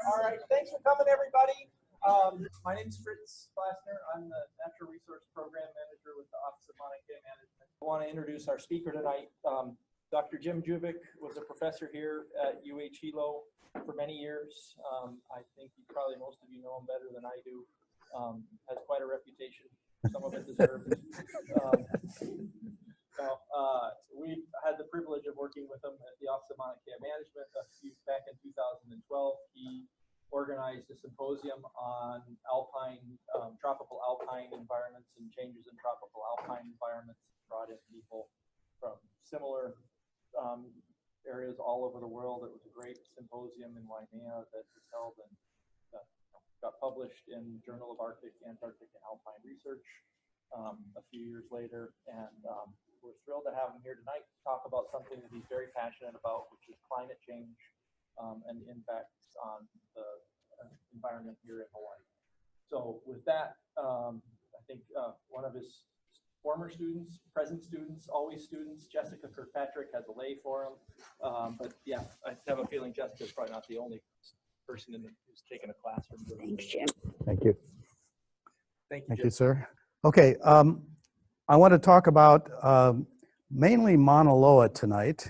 All right, thanks for coming, everybody. My name is Fritz Glassner. I'm the Natural Resource Program Manager with the Office of Maunakea Management. I want to introduce our speaker tonight. Dr. Jim Juvik was a professor here at Hilo for many years. I think probably most of you know him better than I do. Has quite a reputation. Some of it deserved. We've had the privilege of working with him at the Office of Maunakea Management. Back in 2012, he organized a symposium on tropical alpine environments and changes in tropical alpine environments. Brought in people from similar areas all over the world. It was a great symposium in Waimea that was held and got published in Journal of Arctic, Antarctic, and Alpine Research a few years later. And we're thrilled to have him here tonight to talk about something that he's very passionate about, which is climate change and the impacts on the environment here in Hawaii. So with that, I think one of his former students, present students, always students, Jessica Kirkpatrick, has a lay for him. But yeah, I have a feeling Jessica's probably not the only person who's taken a class from her. Thanks, Jim. Thank you. Thank you, Thank Jim. you, sir. Okay, I want to talk about mainly Mauna Loa tonight,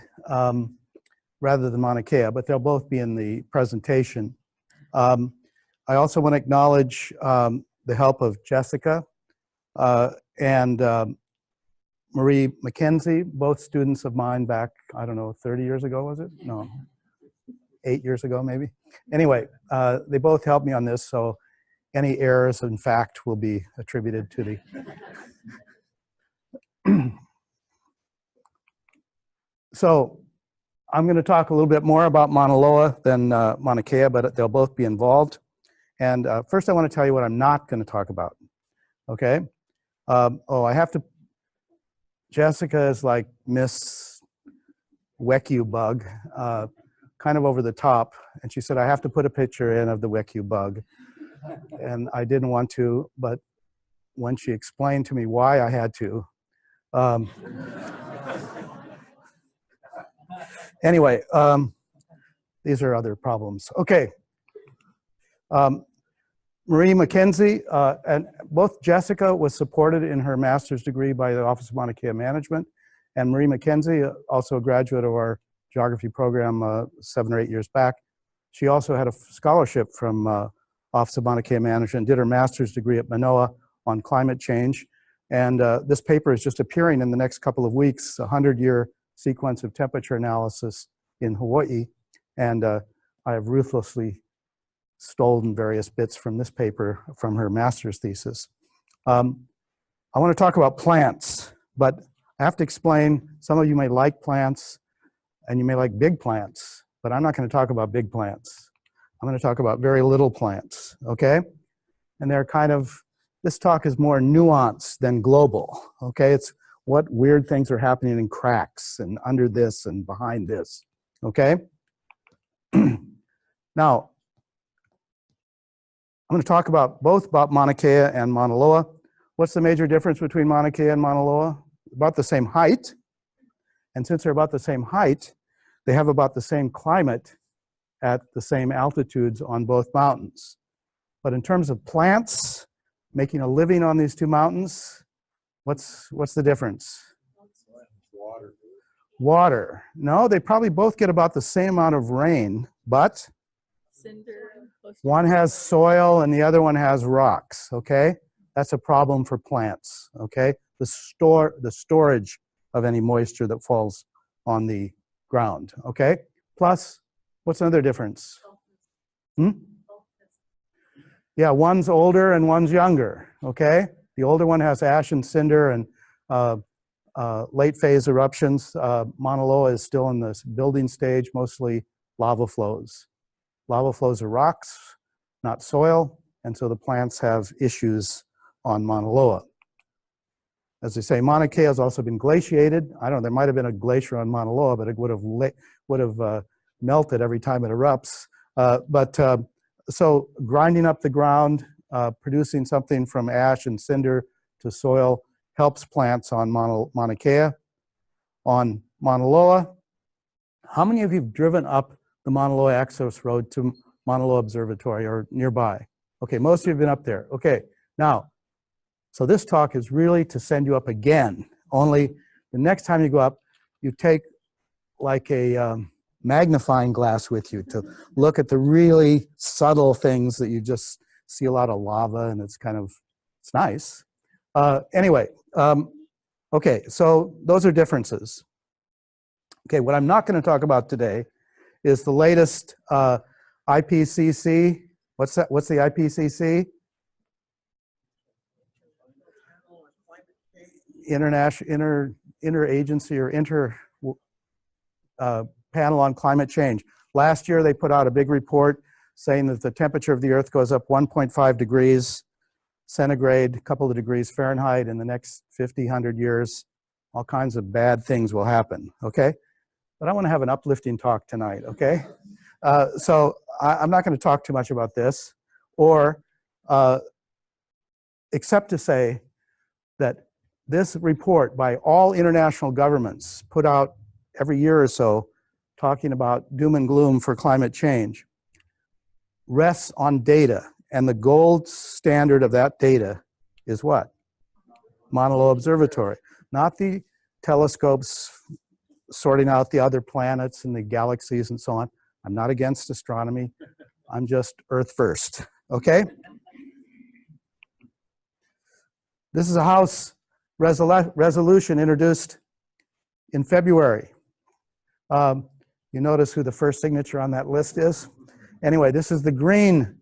rather than Mauna Kea, but they'll both be in the presentation. I also want to acknowledge the help of Jessica and Marie McKenzie, both students of mine back, I don't know, 30 years ago, was it? No, 8 years ago, maybe. Anyway, they both helped me on this, so any errors, in fact, will be attributed to the... So, I'm going to talk a little bit more about Mauna Loa than Mauna Kea, but they'll both be involved. And first I want to tell you what I'm not going to talk about, okay? I have to... Jessica is like Miss Weku bug, kind of over the top, and she said I have to put a picture in of the Weku bug. And I didn't want to, but when she explained to me why I had to, anyway, these are other problems. Okay. Marie McKenzie, and both Jessica was supported in her master's degree by the Office of Maunakea Management, and Marie McKenzie, also a graduate of our geography program 7 or 8 years back. She also had a scholarship from Office of Maunakea Management, did her master's degree at Manoa on climate change. And this paper is just appearing in the next couple of weeks, a 100-year sequence of temperature analysis in Hawaii. And I have ruthlessly stolen various bits from this paper from her master's thesis. I want to talk about plants, but I have to explain, some of you may like plants and you may like big plants, but I'm not going to talk about big plants. I'm going to talk about very little plants, okay? And they're kind of, this talk is more nuanced than global, okay? It's what weird things are happening in cracks and under this and behind this, okay? Now, I'm going to talk about both about Mauna Kea and Mauna Loa. What's the major difference between Mauna Kea and Mauna Loa? About the same height. And since they're about the same height, they have about the same climate at the same altitudes on both mountains. But in terms of plants, making a living on these two mountains, what's the difference? Water. Water. No, they probably both get about the same amount of rain, but one has soil and the other one has rocks, okay? That's a problem for plants, okay? The storage of any moisture that falls on the ground, okay? Plus, what's another difference? Yeah, one's older and one's younger, okay? The older one has ash and cinder and late phase eruptions. Mauna Loa is still in the building stage, mostly lava flows. Lava flows are rocks, not soil, and so the plants have issues on Mauna Loa. As they say, Mauna Kea has also been glaciated. I don't know, there might have been a glacier on Mauna Loa, but it would have melted every time it erupts. So grinding up the ground, producing something from ash and cinder to soil helps plants on Mauna Kea. On Mauna Loa, how many of you have driven up the Maunaloa Access road to Monell Observatory or nearby. Okay, most of you have been up there. Okay, now, so this talk is really to send you up again. Only the next time you go up, you take like a magnifying glass with you to look at the really subtle things that you just see a lot of lava and it's kind of, it's nice. Anyway, okay, so those are differences. Okay, what I'm not going to talk about today is the latest IPCC. What's that? What's the IPCC? Interagency or panel on climate change. Last year they put out a big report saying that the temperature of the Earth goes up 1.5 degrees centigrade, a couple of degrees Fahrenheit in the next 50, 100 years. All kinds of bad things will happen, okay? But I want to have an uplifting talk tonight, okay? So I'm not going to talk too much about this, or except to say that this report by all international governments put out every year or so talking about doom and gloom for climate change rests on data, and the gold standard of that data is what? Maunaloa Observatory, not the telescopes sorting out the other planets and the galaxies and so on. I'm not against astronomy. I'm just Earth first, okay? This is a House resolution introduced in February. You notice who the first signature on that list is? Anyway, this is the Green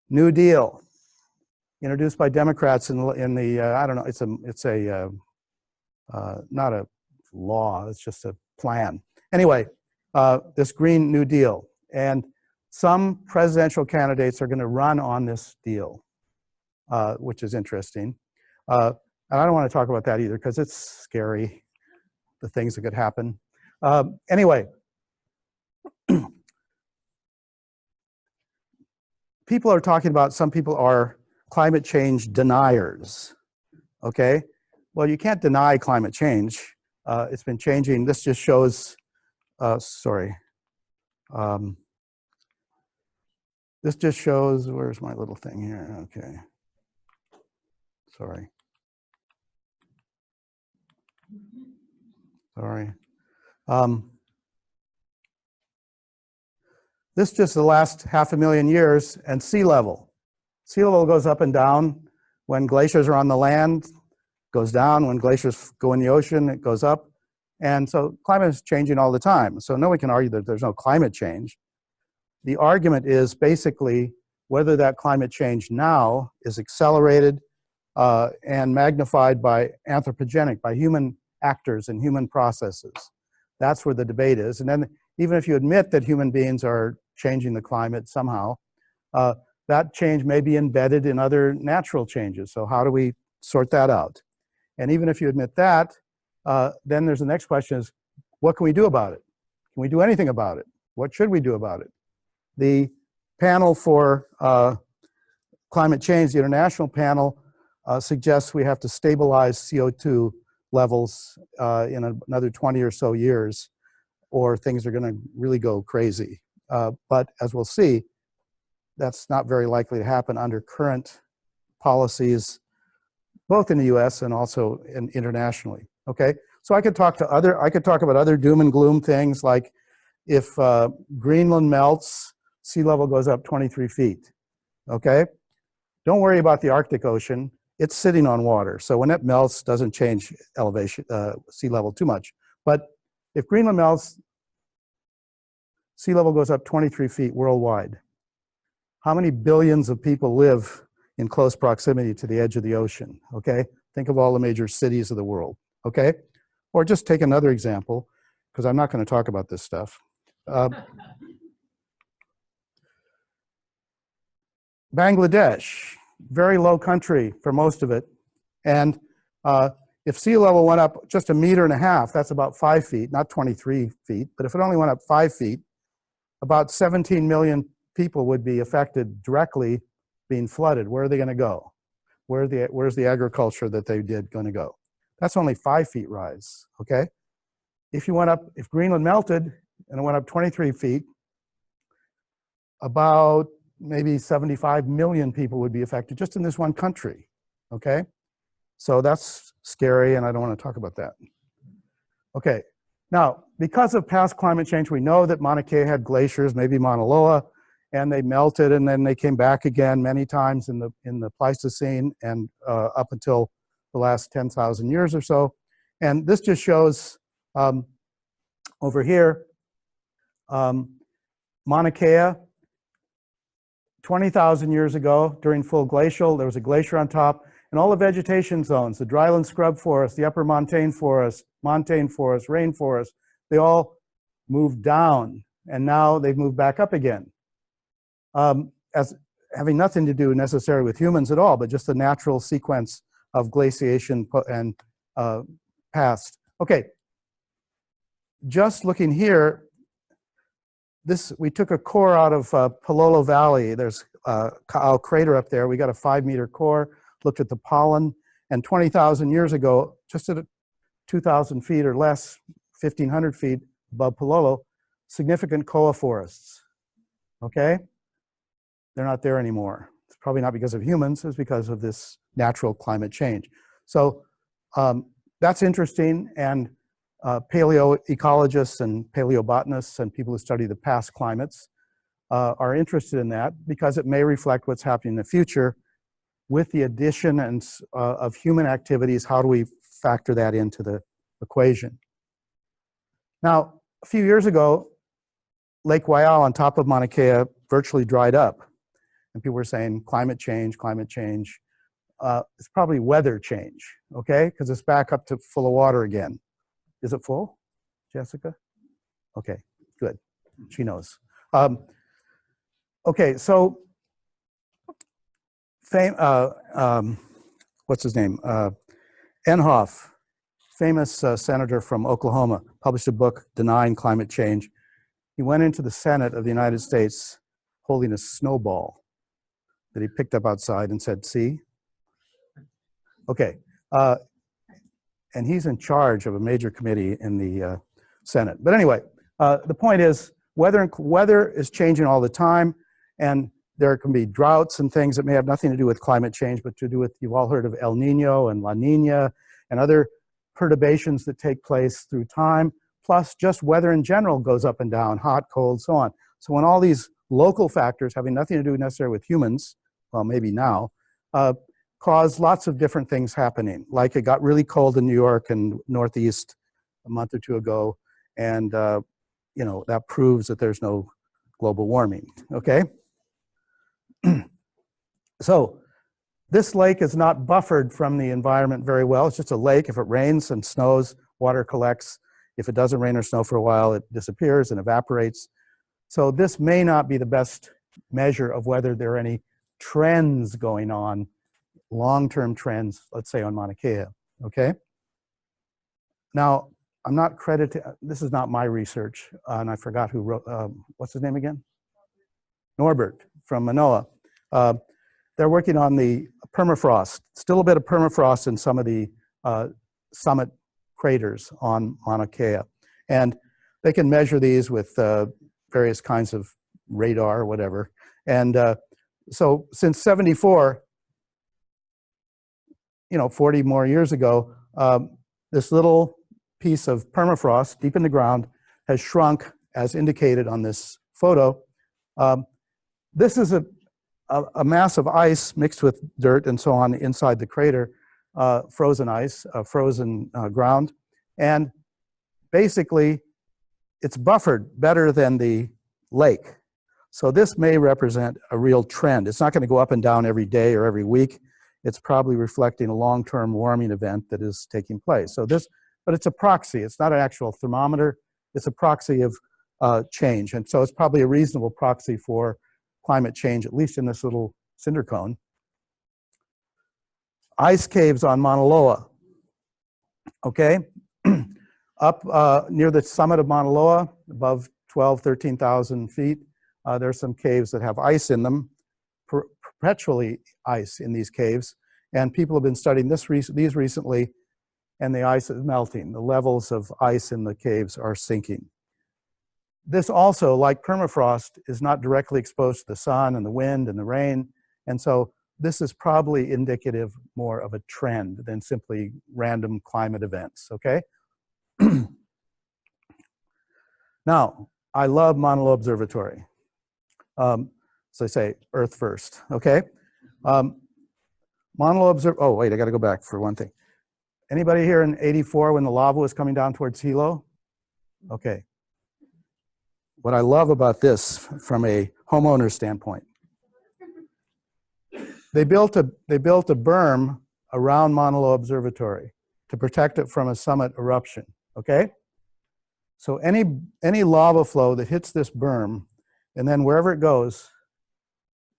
New Deal, introduced by Democrats in the I don't know, it's not a law, it's just a plan. Anyway, this Green New Deal, and some presidential candidates are going to run on this deal, which is interesting. And I don't want to talk about that either because it's scary, the things that could happen. Anyway, people are talking about, some people are climate change deniers, okay? Well, you can't deny climate change. It's been changing. This just shows, this just shows, where's my little thing here? Okay, sorry. This is just the last 500,000 years, and sea level. Sea level goes up and down. When glaciers are on the land, it goes down. When glaciers go in the ocean, it goes up. And so climate is changing all the time. So no one can argue that there's no climate change. The argument is basically whether that climate change now is accelerated and magnified by anthropogenic, by human actors and human processes. That's where the debate is. And then even if you admit that human beings are changing the climate somehow, that change may be embedded in other natural changes. So how do we sort that out? And even if you admit that, then there's the next question is, what can we do about it? Can we do anything about it? What should we do about it? The panel for climate change, the international panel, suggests we have to stabilize CO2 levels in another 20 or so years, or things are going to really go crazy. But as we'll see, that's not very likely to happen under current policies, both in the US and also internationally, okay? So I could talk about other doom and gloom things, like if Greenland melts, sea level goes up 23 feet, okay? Don't worry about the Arctic Ocean. It's sitting on water, so when it melts, it doesn't change elevation, sea level too much. But if Greenland melts, sea level goes up 23 feet worldwide. How many billions of people live in close proximity to the edge of the ocean, okay? Think of all the major cities of the world, okay? Or just take another example, because I'm not going to talk about this stuff. Bangladesh, very low country for most of it. And if sea level went up just 1.5 meters, that's about 5 feet, not 23 feet. But if it only went up 5 feet, about 17 million people would be affected directly, being flooded. Where are they going to go? Where's the agriculture that they did going to go? That's only 5 feet rise, okay? If Greenland melted and it went up 23 feet, about maybe 75 million people would be affected just in this one country, okay? So that's scary, and I don't want to talk about that. Okay, now, because of past climate change, we know that Mauna Kea had glaciers, maybe Mauna Loa, and they melted, and then they came back again many times in the Pleistocene and up until the last 10,000 years or so. And this just shows over here, Mauna Kea, 20,000 years ago, during full glacial, there was a glacier on top, and all the vegetation zones, the dryland scrub forest, the upper montane forest, rainforest, they all moved down, and now they've moved back up again. As having nothing to do necessarily with humans at all, but just the natural sequence of glaciation and past. Okay, just looking here, we took a core out of Palolo Valley. There's a crater up there. We got a 5-meter core, looked at the pollen, and 20,000 years ago, just at 2,000 feet or less, 1,500 feet above Palolo, significant koa forests, okay? They're not there anymore. It's probably not because of humans, it's because of this natural climate change. So that's interesting, and paleoecologists and paleobotanists and people who study the past climates are interested in that because it may reflect what's happening in the future with the addition of human activities. How do we factor that into the equation? Now, a few years ago, Lake Waiau on top of Mauna Kea virtually dried up. And people were saying climate change, climate change. It's probably weather change, okay? Because it's back up to full of water again. Is it full, Jessica? Okay, good. She knows. Okay, so what's his name? Enhoff, famous senator from Oklahoma, published a book denying climate change. He went into the Senate of the United States holding a snowball that he picked up outside and said, "See?" Okay. And he's in charge of a major committee in the Senate. But anyway, the point is, weather is changing all the time, and there can be droughts and things that may have nothing to do with climate change, but to do with, you've all heard of El Nino and La Nina and other perturbations that take place through time, plus just weather in general goes up and down, hot, cold, so on. So when all these local factors having nothing to do necessarily with humans, well, maybe now, cause lots of different things happening. Like it got really cold in New York and Northeast a month or two ago, and you know, that proves that there's no global warming, okay? So this lake is not buffered from the environment very well. It's just a lake. If it rains and snows, water collects. If it doesn't rain or snow for a while, it disappears and evaporates. So this may not be the best measure of whether there are any trends going on, long-term trends, let's say on Mauna Kea, okay? Now, I'm not credited, this is not my research, and I forgot who wrote, what's his name again? Norbert from Manoa. They're working on the permafrost, still a bit of permafrost in some of the summit craters on Mauna Kea. And they can measure these with various kinds of radar or whatever. And so since 74, you know, 40 more years ago, this little piece of permafrost deep in the ground has shrunk as indicated on this photo. This is a mass of ice mixed with dirt and so on inside the crater, frozen ice, frozen ground. And basically, it's buffered better than the lake. So this may represent a real trend. It's not going to go up and down every day or every week. It's probably reflecting a long-term warming event that is taking place. So this, but it's a proxy. It's not an actual thermometer. It's a proxy of change. And so it's probably a reasonable proxy for climate change, at least in this little cinder cone. Ice caves on Mauna Loa. Okay, up near the summit of Mauna Loa, above 13,000 feet, there's some caves that have ice in them, perpetually ice in these caves, and people have been studying these recently, and the ice is melting. The levels of ice in the caves are sinking. this also, like permafrost, is not directly exposed to the sun and the wind and the rain. And so this is probably indicative more of a trend than simply random climate events, okay? Now, I love Monell Observatory. So I say Earth first, okay? Monell Observatory, oh wait, I gotta go back for one thing. Anybody here in '84 when the lava was coming down towards Hilo? Okay. What I love about this from a homeowner standpoint, they built a berm around Maunaloa Observatory to protect it from a summit eruption, okay? So any lava flow that hits this berm, and then wherever it goes,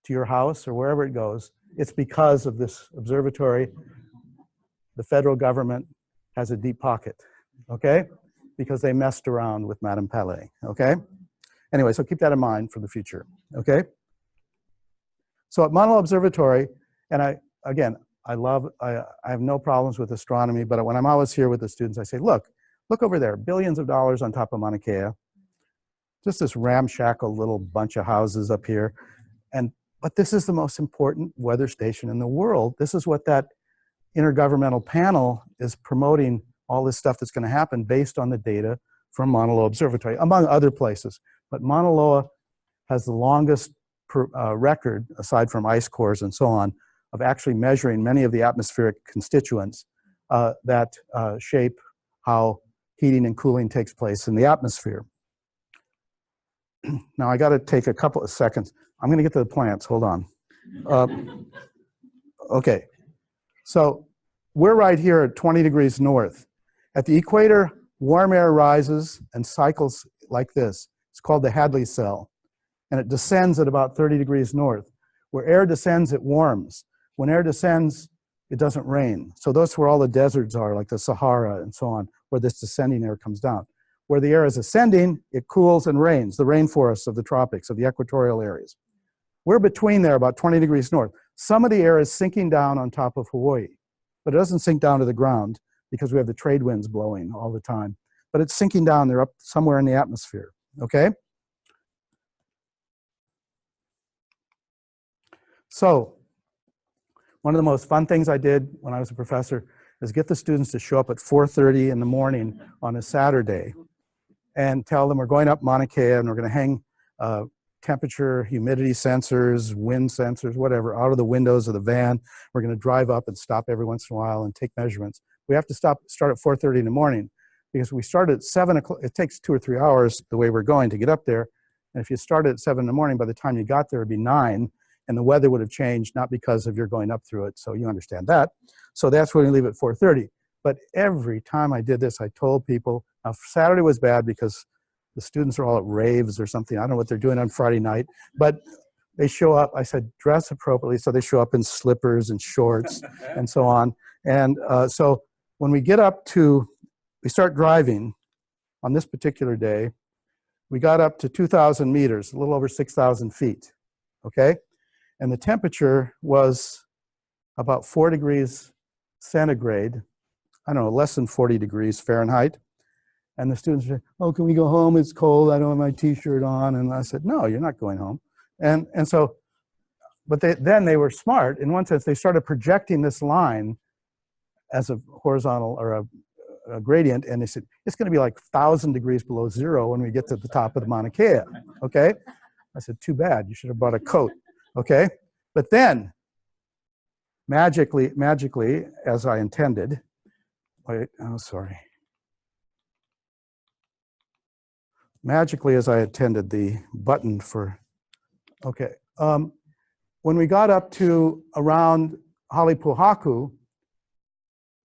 to your house or wherever it goes, it's because of this observatory. The federal government has a deep pocket, okay? Because they messed around with Madame Palais, okay? Anyway, so keep that in mind for the future, okay? So at Monell Observatory, and I have no problems with astronomy, but when I'm always here with the students, I say, look over there, billions of dollars on top of Mauna Kea, just this ramshackle little bunch of houses up here, but this is the most important weather station in the world. This is what that intergovernmental panel is promoting, all this stuff that's going to happen based on the data from Maunaloa Observatory, among other places. But Mauna Loa has the longest record, aside from ice cores and so on, of actually measuring many of the atmospheric constituents that shape how heating and cooling takes place in the atmosphere. Now I got to take a couple of seconds. I'm going to get to the plants, hold on. Okay, so we're right here at 20 degrees north. At the equator, warm air rises and cycles like this. It's called the Hadley Cell, and it descends at about 30 degrees north. Where air descends, it warms. When air descends, it doesn't rain. So that's where all the deserts are, like the Sahara and so on, where this descending air comes down. Where the air is ascending, it cools and rains, the rainforests of the tropics, of the equatorial areas. We're between there, about 20 degrees north. Some of the air is sinking down on top of Hawaii, but it doesn't sink down to the ground because we have the trade winds blowing all the time. But it's sinking down, they're up somewhere in the atmosphere, okay? So, one of the most fun things I did when I was a professor is get the students to show up at 4:30 in the morning on a Saturday and tell them we're going up Mauna Kea and we're going to hang temperature, humidity sensors, wind sensors, whatever, out of the windows of the van. We're going to drive up and stop every once in a while and take measurements. We have to start at 4:30 in the morning because we start at 7 o'clock. It takes 2 or 3 hours the way we're going to get up there. And if you started at 7 in the morning, by the time you got there, it'd be 9. And the weather would have changed, not because of your going up through it, so you understand that. So that's when we leave at 4:30. But every time I did this, I told people, now Saturday was bad because the students are all at raves or something. I don't know what they're doing on Friday night, but they show up, I said, dress appropriately, so they show up in slippers and shorts and so on. And so when we get up to, we start driving on this particular day, we got up to 2,000 meters, a little over 6,000 feet, okay? And the temperature was about 4 degrees centigrade, I don't know, less than 40 degrees Fahrenheit. And the students said, oh, can we go home? It's cold, I don't have my t-shirt on. And I said, no, you're not going home. And so, but then they were smart. In one sense, they started projecting this line as a horizontal or a gradient, and they said, it's gonna be like 1,000 degrees below zero when we get to the top of the Mauna Kea, okay? I said, too bad, you should have brought a coat. Okay, but then magically, as I intended, magically as I intended, the button for, okay. When we got up to around Halipuhaku,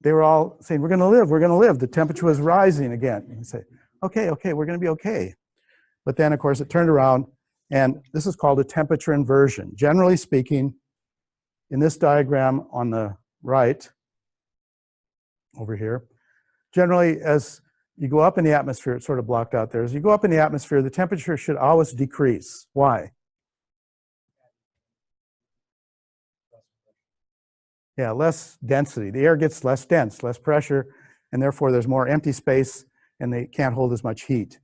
they were all saying, we're gonna live. The temperature was rising again. And I say, okay, we're gonna be okay. But then of course it turned around, and this is called a temperature inversion. Generally speaking, in this diagram on the right, over here, generally as you go up in the atmosphere, it's sort of blocked out there. As you go up in the atmosphere, the temperature should always decrease. Why? Yeah, less density. The air gets less dense, less pressure, and therefore there's more empty space, and they can't hold as much heat.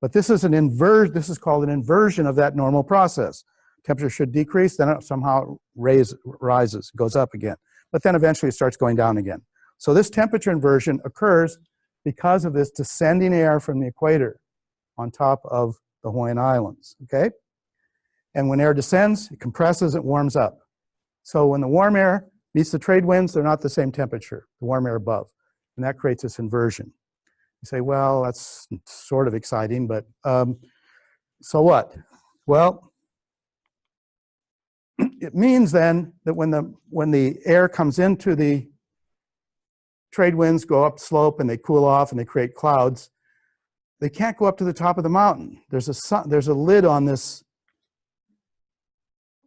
But this is this is called an inversion of that normal process. Temperature should decrease, then it somehow rises, goes up again. But then eventually it starts going down again. So this temperature inversion occurs because of this descending air from the equator on top of the Hawaiian Islands, okay? And when air descends, it compresses, it warms up. So when the warm air meets the trade winds, they're not the same temperature, the warm air above. And that creates this inversion. You say, well, that's sort of exciting, but so what? Well, it means then that when the air comes into the trade winds, go up slope and they cool off and they create clouds, they can't go up to the top of the mountain. There's a lid on this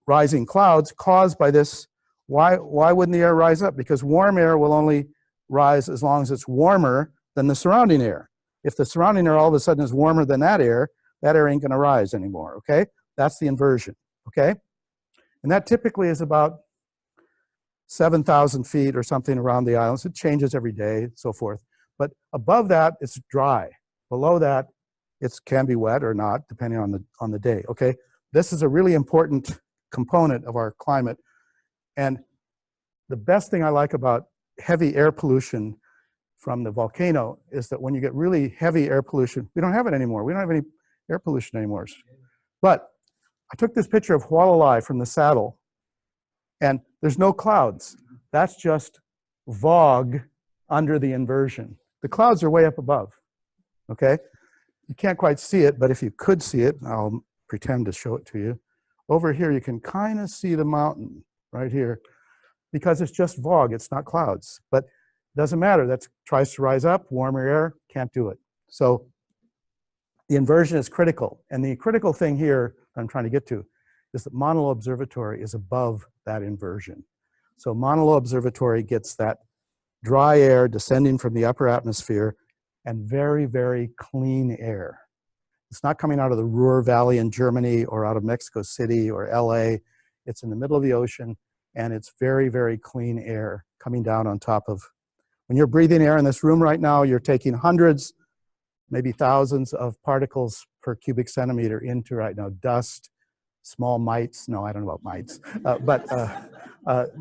rising clouds caused by this. Why wouldn't the air rise up? Because warm air will only rise as long as it's warmer than the surrounding air. If the surrounding air all of a sudden is warmer than that air ain't going to rise anymore, okay? That's the inversion, okay? And that typically is about 7,000 feet or something around the islands. It changes every day and so forth. But above that, it's dry. Below that, it can be wet or not, depending on the day, okay? This is a really important component of our climate. And the best thing I like about heavy air pollution from the volcano is that when you get really heavy air pollution, we don't have it anymore. We don't have any air pollution anymore. But I took this picture of Hualalai from the saddle, and there's no clouds. That's just fog under the inversion. The clouds are way up above, okay? You can't quite see it, but if you could see it, I'll pretend to show it to you. Over here, you can kind of see the mountain right here because it's just fog, it's not clouds. But it doesn't matter, that tries to rise up, warmer air, can't do it. So the inversion is critical. And the critical thing here I'm trying to get to is that Monell Observatory is above that inversion. So Monaloa Observatory gets that dry air descending from the upper atmosphere and very, very clean air. It's not coming out of the Ruhr Valley in Germany or out of Mexico City or LA. It's in the middle of the ocean, and it's very, very clean air coming down on top of. When you're breathing air in this room right now, you're taking hundreds, maybe thousands of particles per cubic centimeter into right now. Dust, small mites, no, I don't know about mites, but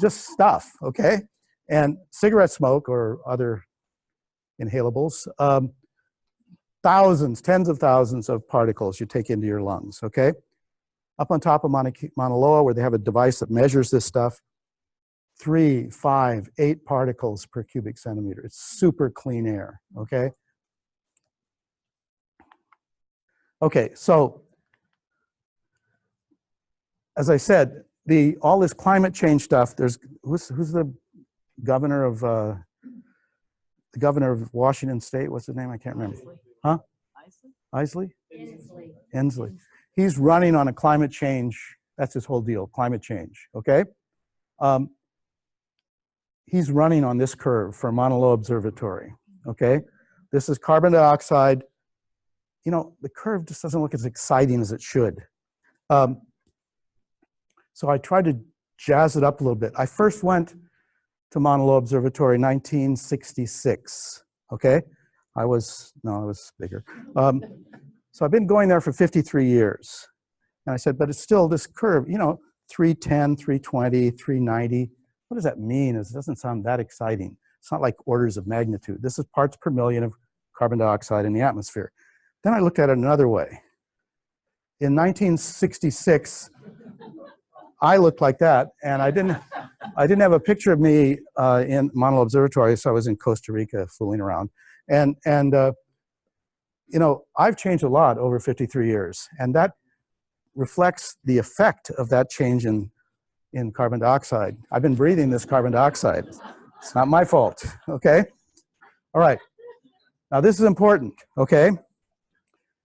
just stuff, okay? And cigarette smoke or other inhalables, thousands, tens of thousands of particles you take into your lungs, okay? Up on top of Mauna Loa, where they have a device that measures this stuff, 3, 5, 8 particles per cubic centimeter. It's super clean air, okay? Okay, so as I said, all this climate change stuff, who's the governor of Washington State? What's his name? I can't remember. Huh? Isley? Inslee. He's running on a climate change. That's his whole deal, climate change, okay? He's running on this curve for Maunaloa Observatory, okay? This is carbon dioxide. You know, the curve just doesn't look as exciting as it should. So I tried to jazz it up a little bit. I first went to Maunaloa Observatory in 1966, okay? I was bigger. So I've been going there for 53 years. And I said, but it's still this curve, you know, 310, 320, 390. What does that mean? It doesn't sound that exciting. It's not like orders of magnitude. This is parts per million of carbon dioxide in the atmosphere. Then I looked at it another way. In 1966, I looked like that, and I didn't have a picture of me in Monell Observatory, so I was in Costa Rica fooling around. And you know, I've changed a lot over 53 years, and that reflects the effect of that change in carbon dioxide. I've been breathing this carbon dioxide. It's not my fault, okay? All right, now this is important, okay?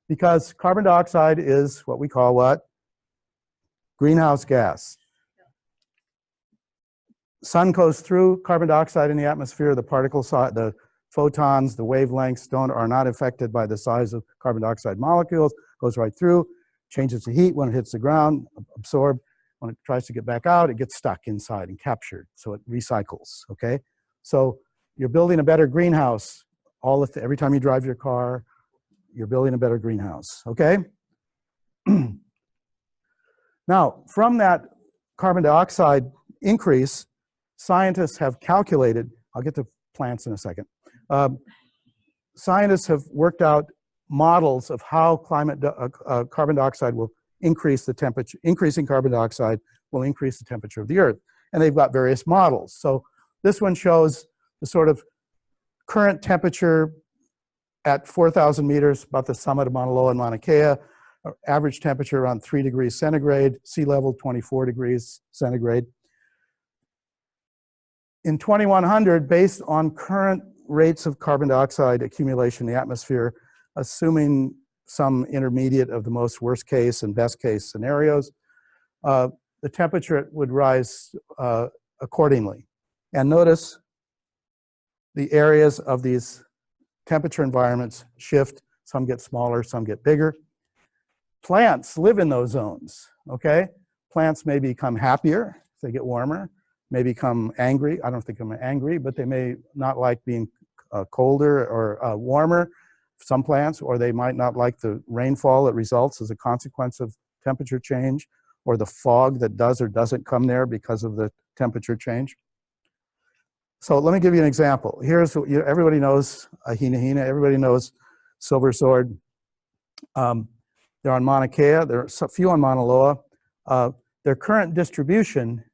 Because carbon dioxide is what we call what? Greenhouse gas. Sun goes through carbon dioxide in the atmosphere, the particles, the photons, the wavelengths are not affected by the size of carbon dioxide molecules, goes right through, changes to heat when it hits the ground, absorbed. When it tries to get back out, it gets stuck inside and captured, so it recycles, okay? So you're building a better greenhouse every time you drive your car, you're building a better greenhouse, okay? Now, from that carbon dioxide increase, scientists have calculated, I'll get to plants in a second. Scientists have worked out models of how carbon dioxide will increase the temperature, increasing carbon dioxide will increase the temperature of the Earth. And they've got various models. So this one shows the sort of current temperature at 4,000 meters, about the summit of Mauna Loa and Mauna Kea, average temperature around 3 degrees centigrade, sea level 24 degrees centigrade. In 2100, based on current rates of carbon dioxide accumulation in the atmosphere, assuming some intermediate of the most worst case and best case scenarios, the temperature would rise accordingly. And notice the areas of these temperature environments shift. Some get smaller, some get bigger. Plants live in those zones, okay? Plants may become happier if they get warmer, may become angry. I don't think I'm angry, but they may not like being colder or warmer, some plants, or they might not like the rainfall that results as a consequence of temperature change, or the fog that does or doesn't come there because of the temperature change. So let me give you an example. Here's, everybody knows Hina, everybody knows Silversword. They're on Mauna Kea, there are a few on Mauna Loa. Their current distribution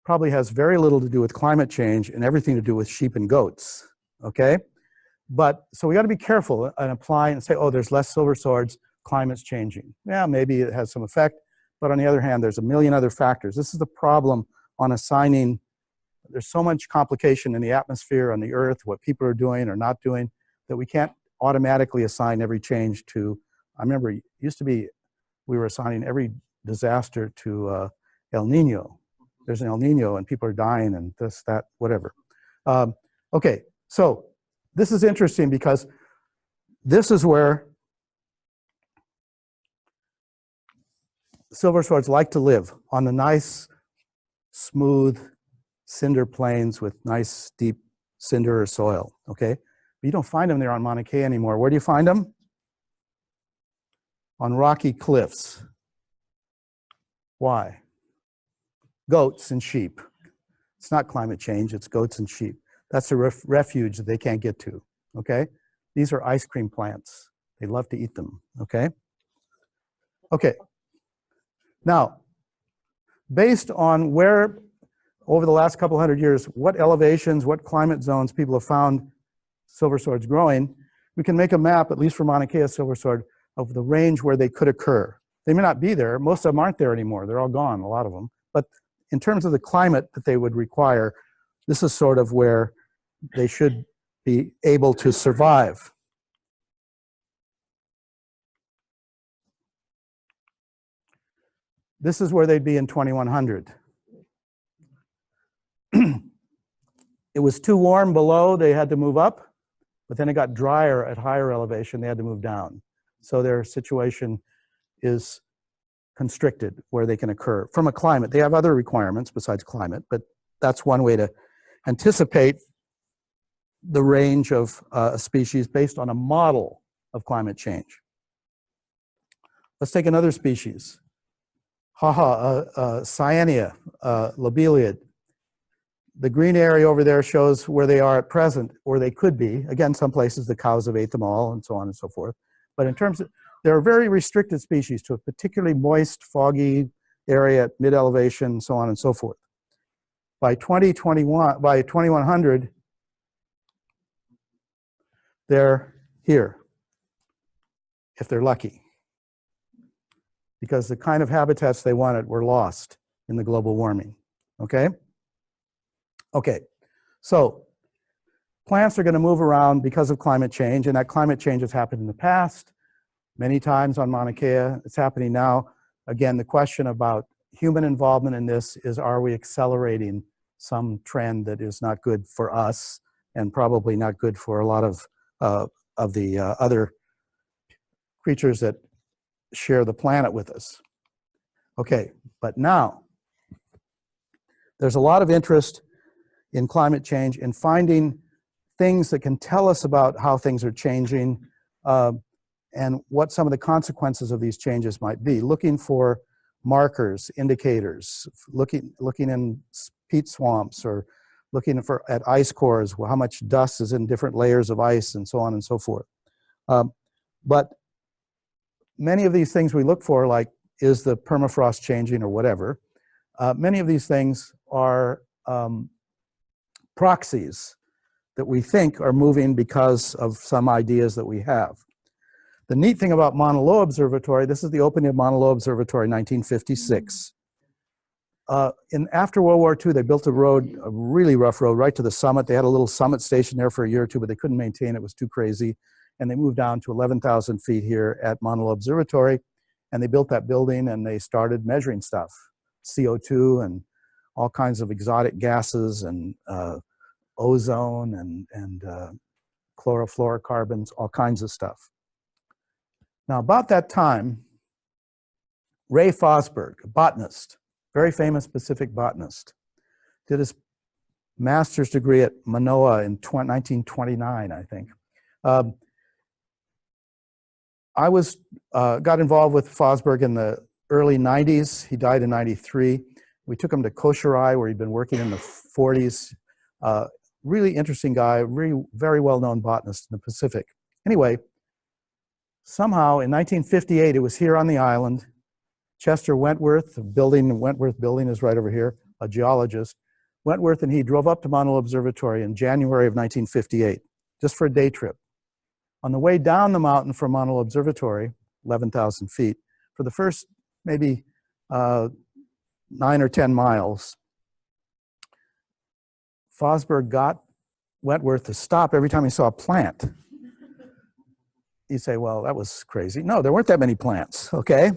probably has very little to do with climate change and everything to do with sheep and goats, okay? But, so we gotta be careful and apply and say, oh, there's less Silverswords, climate's changing. Yeah, maybe it has some effect, but on the other hand, there's a million other factors. This is the problem on assigning. There's so much complication in the atmosphere, on the Earth, what people are doing or not doing, that we can't automatically assign every change to. I remember it used to be, we were assigning every disaster to El Nino. There's an El Nino and people are dying and this, that, whatever. Okay, so this is interesting because this is where Silverswords like to live, on the nice, smooth cinder plains with nice, deep cinder or soil, okay? But you don't find them there on Mauna Kea anymore. Where do you find them? On rocky cliffs. Why? Goats and sheep. It's not climate change, it's goats and sheep. That's a refuge that they can't get to, okay? These are ice cream plants. They love to eat them, okay? Okay. Now, based on where, over the last couple hundred years, what elevations, what climate zones people have found Silverswords growing, we can make a map, at least for Mauna Kea Silversword, of the range where they could occur. They may not be there. Most of them aren't there anymore. They're all gone, a lot of them. But in terms of the climate that they would require, this is sort of where they should be able to survive. This is where they'd be in 2100. It was too warm below, they had to move up, but then it got drier at higher elevation, they had to move down. So their situation is constricted where they can occur. From a climate, they have other requirements besides climate, but that's one way to anticipate the range of a species based on a model of climate change. Let's take another species. Cyanea Lobelia. The green area over there shows where they are at present, or they could be. Again, some places the cows have ate them all and so on and so forth. But in terms of, they're very restricted species to a particularly moist, foggy area at mid-elevation, so on and so forth. By 2021, by 2100, they're here, if they're lucky. Because the kind of habitats they wanted were lost in the global warming, okay? Okay, so plants are going to move around because of climate change, and that climate change has happened in the past, many times on Mauna Kea. It's happening now. Again, the question about human involvement in this is, are we accelerating some trend that is not good for us and probably not good for a lot of the other creatures that share the planet with us. Okay, but now there's a lot of interest in climate change and finding things that can tell us about how things are changing and what some of the consequences of these changes might be, looking for markers, indicators, looking in peat swamps, or looking at ice cores, how much dust is in different layers of ice, and so on and so forth. But many of these things we look for, like is the permafrost changing or whatever, many of these things are proxies that we think are moving because of some ideas that we have. The neat thing about Maunaloa Observatory, this is the opening of Maunaloa Observatory in 1956. After World War II, they built a road, a really rough road, right to the summit. They had a little summit station there for a year or two, but they couldn't maintain it. It was too crazy. And they moved down to 11,000 feet here at Maunaloa Observatory. And they built that building, and they started measuring stuff, CO2 and all kinds of exotic gases, and ozone and chlorofluorocarbons, all kinds of stuff. Now, about that time, Ray Fosberg, a botanist, very famous Pacific botanist, did his master's degree at Manoa in 1929, I think. I got involved with Fosberg in the early 90s. He died in 93. We took him to Costa Rica, where he'd been working in the 40s. Really interesting guy, really very well-known botanist in the Pacific. Anyway, somehow in 1958, it was here on the island. Chester Wentworth, Wentworth building is right over here, a geologist. Wentworth and he drove up to Monell Observatory in January of 1958, just for a day trip. On the way down the mountain from Monell Observatory, 11,000 feet, for the first maybe 9 or 10 miles, Fosberg got Wentworth to stop every time he saw a plant. You say, well, that was crazy. No, there weren't that many plants, okay?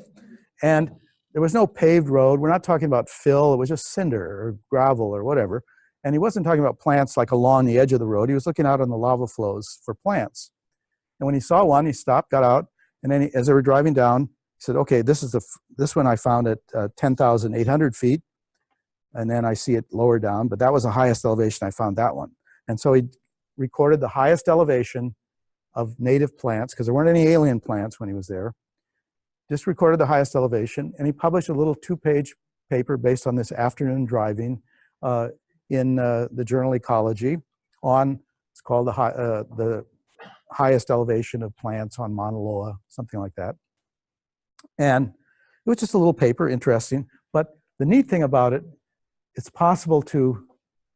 And there was no paved road. We're not talking about fill. It was just cinder or gravel or whatever. And he wasn't talking about plants like along the edge of the road. He was looking out on the lava flows for plants. And when he saw one, he stopped, got out, and then as they were driving down, he said, okay, this one I found at 10,800 feet. And then I see it lower down, but that was the highest elevation. I found that one. And so he recorded the highest elevation of native plants, because there weren't any alien plants when he was there. Just recorded the highest elevation, and he published a little 2-page paper based on this afternoon driving in the journal Ecology on, it's called the highest elevation of plants on Mauna Loa, something like that. And it was just a little paper, interesting, but the neat thing about it, it's possible to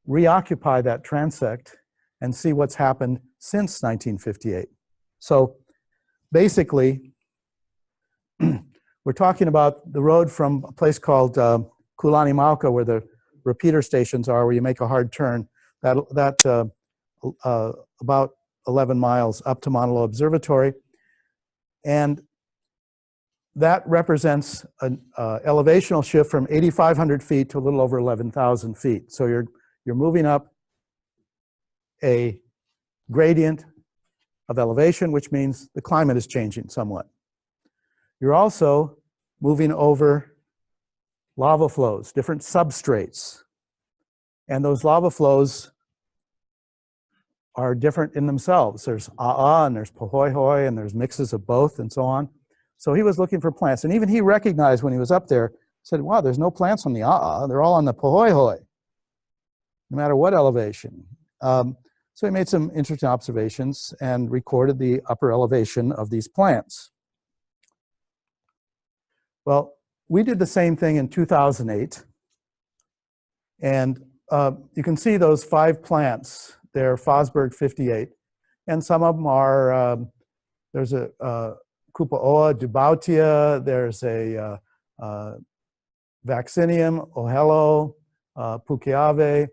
reoccupy that transect and see what's happened since 1958. So basically, we're talking about the road from a place called Kulanimauka, where the repeater stations are, where you make a hard turn, about 11 miles up to Maunaloa Observatory. And that represents an elevational shift from 8,500 feet to a little over 11,000 feet. So you're moving up a gradient of elevation, which means the climate is changing somewhat. You're also moving over lava flows, different substrates. And those lava flows are different in themselves. There's A'a and there's Pahoehoe and there's mixes of both and so on. So he was looking for plants. And even he recognized when he was up there, said, wow, there's no plants on the A'a. They're all on the Pahoehoe, no matter what elevation. So he made some interesting observations and recorded the upper elevation of these plants. Well, we did the same thing in 2008. And you can see those 5 plants. They're Fosberg 58. And some of them are, there's a Kupaoa dubautia, there's a Vaccinium, Ohelo, Pukeave,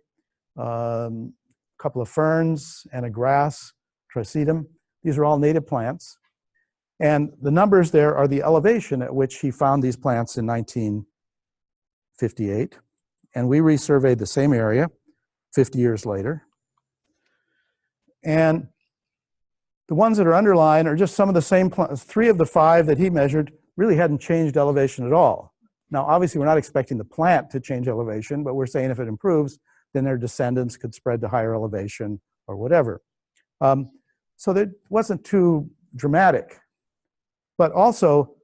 couple of ferns, and a grass, Trisedum. These are all native plants. And the numbers there are the elevation at which he found these plants in 1958. And we resurveyed the same area 50 years later. And the ones that are underlined are just some of the same plants. 3 of the 5 that he measured really hadn't changed elevation at all. Now, obviously, we're not expecting the plant to change elevation, but we're saying if it improves, then their descendants could spread to higher elevation or whatever. So that wasn't too dramatic. But also,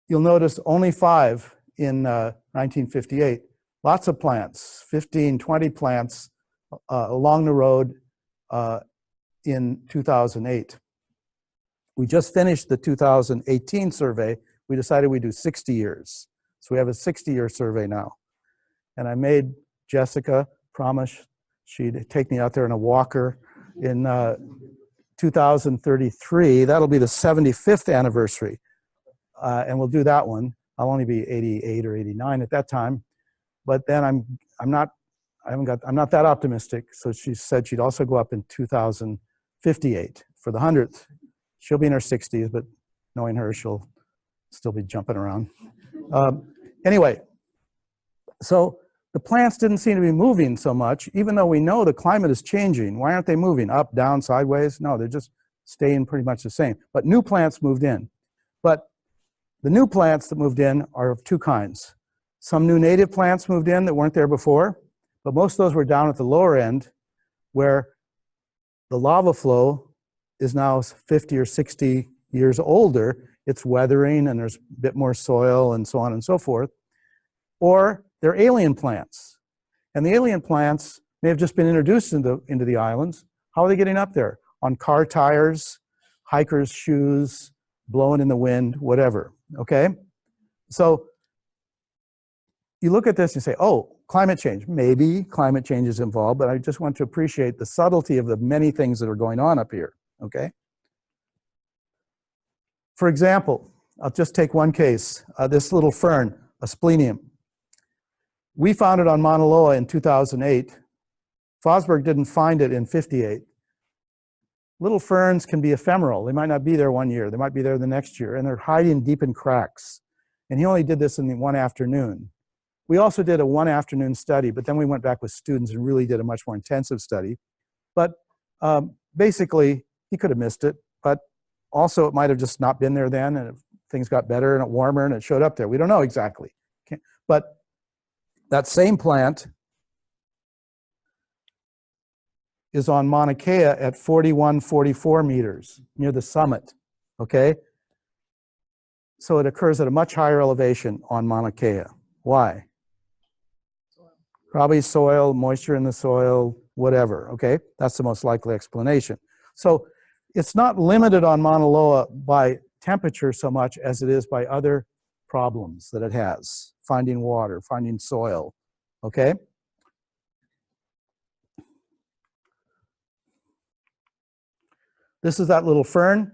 you'll notice only 5 in 1958. Lots of plants, 15, 20 plants along the road in 2008. We just finished the 2018 survey. We decided we'd do 60 years. So we have a 60-year survey now. And I made Jessica promise she'd take me out there in a walker in 2033. That'll be the 75th anniversary. And we'll do that one. I'll only be 88 or 89 at that time. But then I'm not that optimistic. So she said she'd also go up in 2058 for the 100th. She'll be in her 60s, but knowing her, she'll still be jumping around. Anyway, so the plants didn't seem to be moving so much, even though we know the climate is changing. Why aren't they moving up, down, sideways? No, they're just staying pretty much the same. But new plants moved in. But the new plants that moved in are of 2 kinds. Some new native plants moved in that weren't there before, but most of those were down at the lower end where the lava flow is now 50 or 60 years older. It's weathering and there's a bit more soil and so on and so forth. Or they're alien plants. And the alien plants may have just been introduced into the islands. How are they getting up there? On car tires, hikers' shoes, blowing in the wind, whatever, okay? So you look at this and say, oh, climate change. Maybe climate change is involved, but I just want to appreciate the subtlety of the many things that are going on up here, okay? For example, I'll just take one case, this little fern, Asplenium. We found it on Mauna Loa in 2008. Fosberg didn't find it in 58. Little ferns can be ephemeral. They might not be there one year. They might be there the next year, and they're hiding deep in cracks. And he only did this in the one afternoon. We also did a one afternoon study, but then we went back with students and really did a much more intensive study. But basically, he could have missed it, but also it might have just not been there then, and things got better and warmer and it showed up there. We don't know exactly. But that same plant is on Mauna Kea at 41, 44 meters near the summit, okay? So it occurs at a much higher elevation on Mauna Kea. Why? Probably soil, moisture in the soil, whatever, okay? That's the most likely explanation. So it's not limited on Mauna Loa by temperature so much as it is by other problems that it has. Finding water, finding soil, okay? This is that little fern.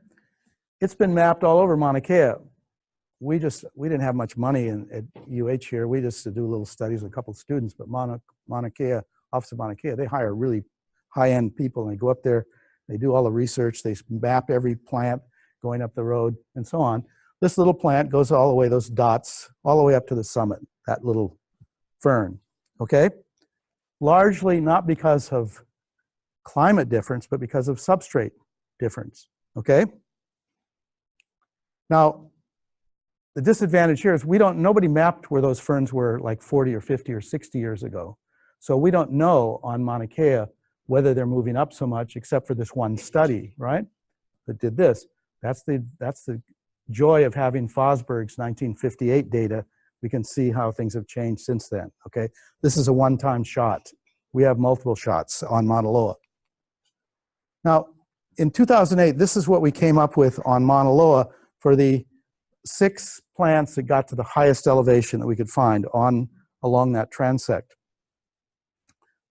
It's been mapped all over Mauna Kea. We didn't have much money at UH here. We just do little studies with a couple of students, but Mauna Kea, Office of Mauna Kea, they hire really high-end people, and they go up there, they do all the research, they map every plant going up the road, and so on. This little plant goes all the way, those dots, all the way up to the summit, that little fern, okay? Largely not because of climate difference, but because of substrate difference, okay? Now, the disadvantage here is nobody mapped where those ferns were like 40 or 50 or 60 years ago. So we don't know on Mauna Kea whether they're moving up so much, except for this one study, right, that did this. That's the joy of having Fosberg's 1958 data. We can see how things have changed since then, okay? This is a one-time shot. We have multiple shots on Mauna Loa. Now, in 2008, this is what we came up with on Mauna Loa for the 6 plants that got to the highest elevation that we could find along that transect.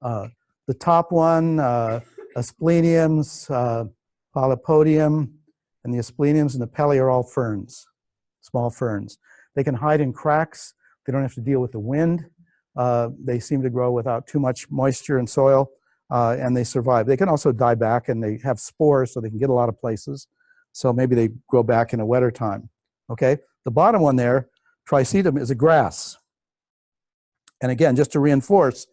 The top one, Aspleniums, Polypodium, and the Aspleniums and the Pelli are all ferns, small ferns. They can hide in cracks. They don't have to deal with the wind. They seem to grow without too much moisture and soil, and they survive. They can also die back, and they have spores, so they can get a lot of places. So maybe they grow back in a wetter time. Okay, the bottom one there, Tricetum, is a grass. And again, just to reinforce,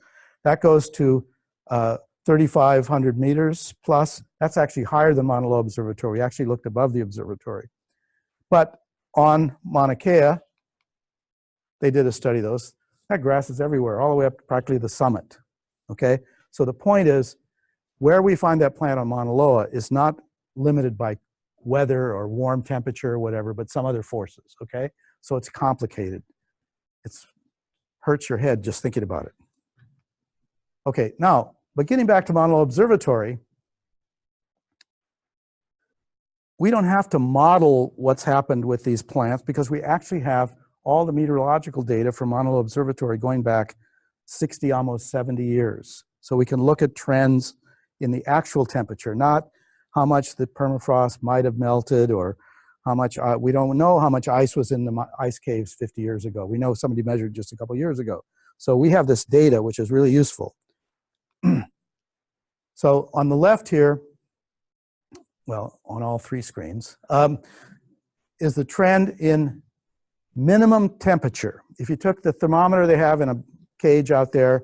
that goes to 3,500 meters plus. That's actually higher than Monell Observatory. We actually looked above the observatory. But on Mauna Kea, they did a study of those. That grass is everywhere, all the way up to practically the summit. Okay, so the point is, where we find that plant on Mauna Loa is not limited by weather or warm temperature or whatever, but some other forces, okay? So it's complicated. It's hurts your head just thinking about it. Okay, now, but getting back to Monell Observatory, we don't have to model what's happened with these plants because we actually have all the meteorological data from Monell Observatory going back 60, almost 70 years. So we can look at trends in the actual temperature, not how much the permafrost might have melted or how much, we don't know how much ice was in the ice caves 50 years ago. We know somebody measured just a couple years ago. So we have this data, which is really useful. So on the left here, well, on all three screens, is the trend in minimum temperature. If you took the thermometer they have in a cage out there,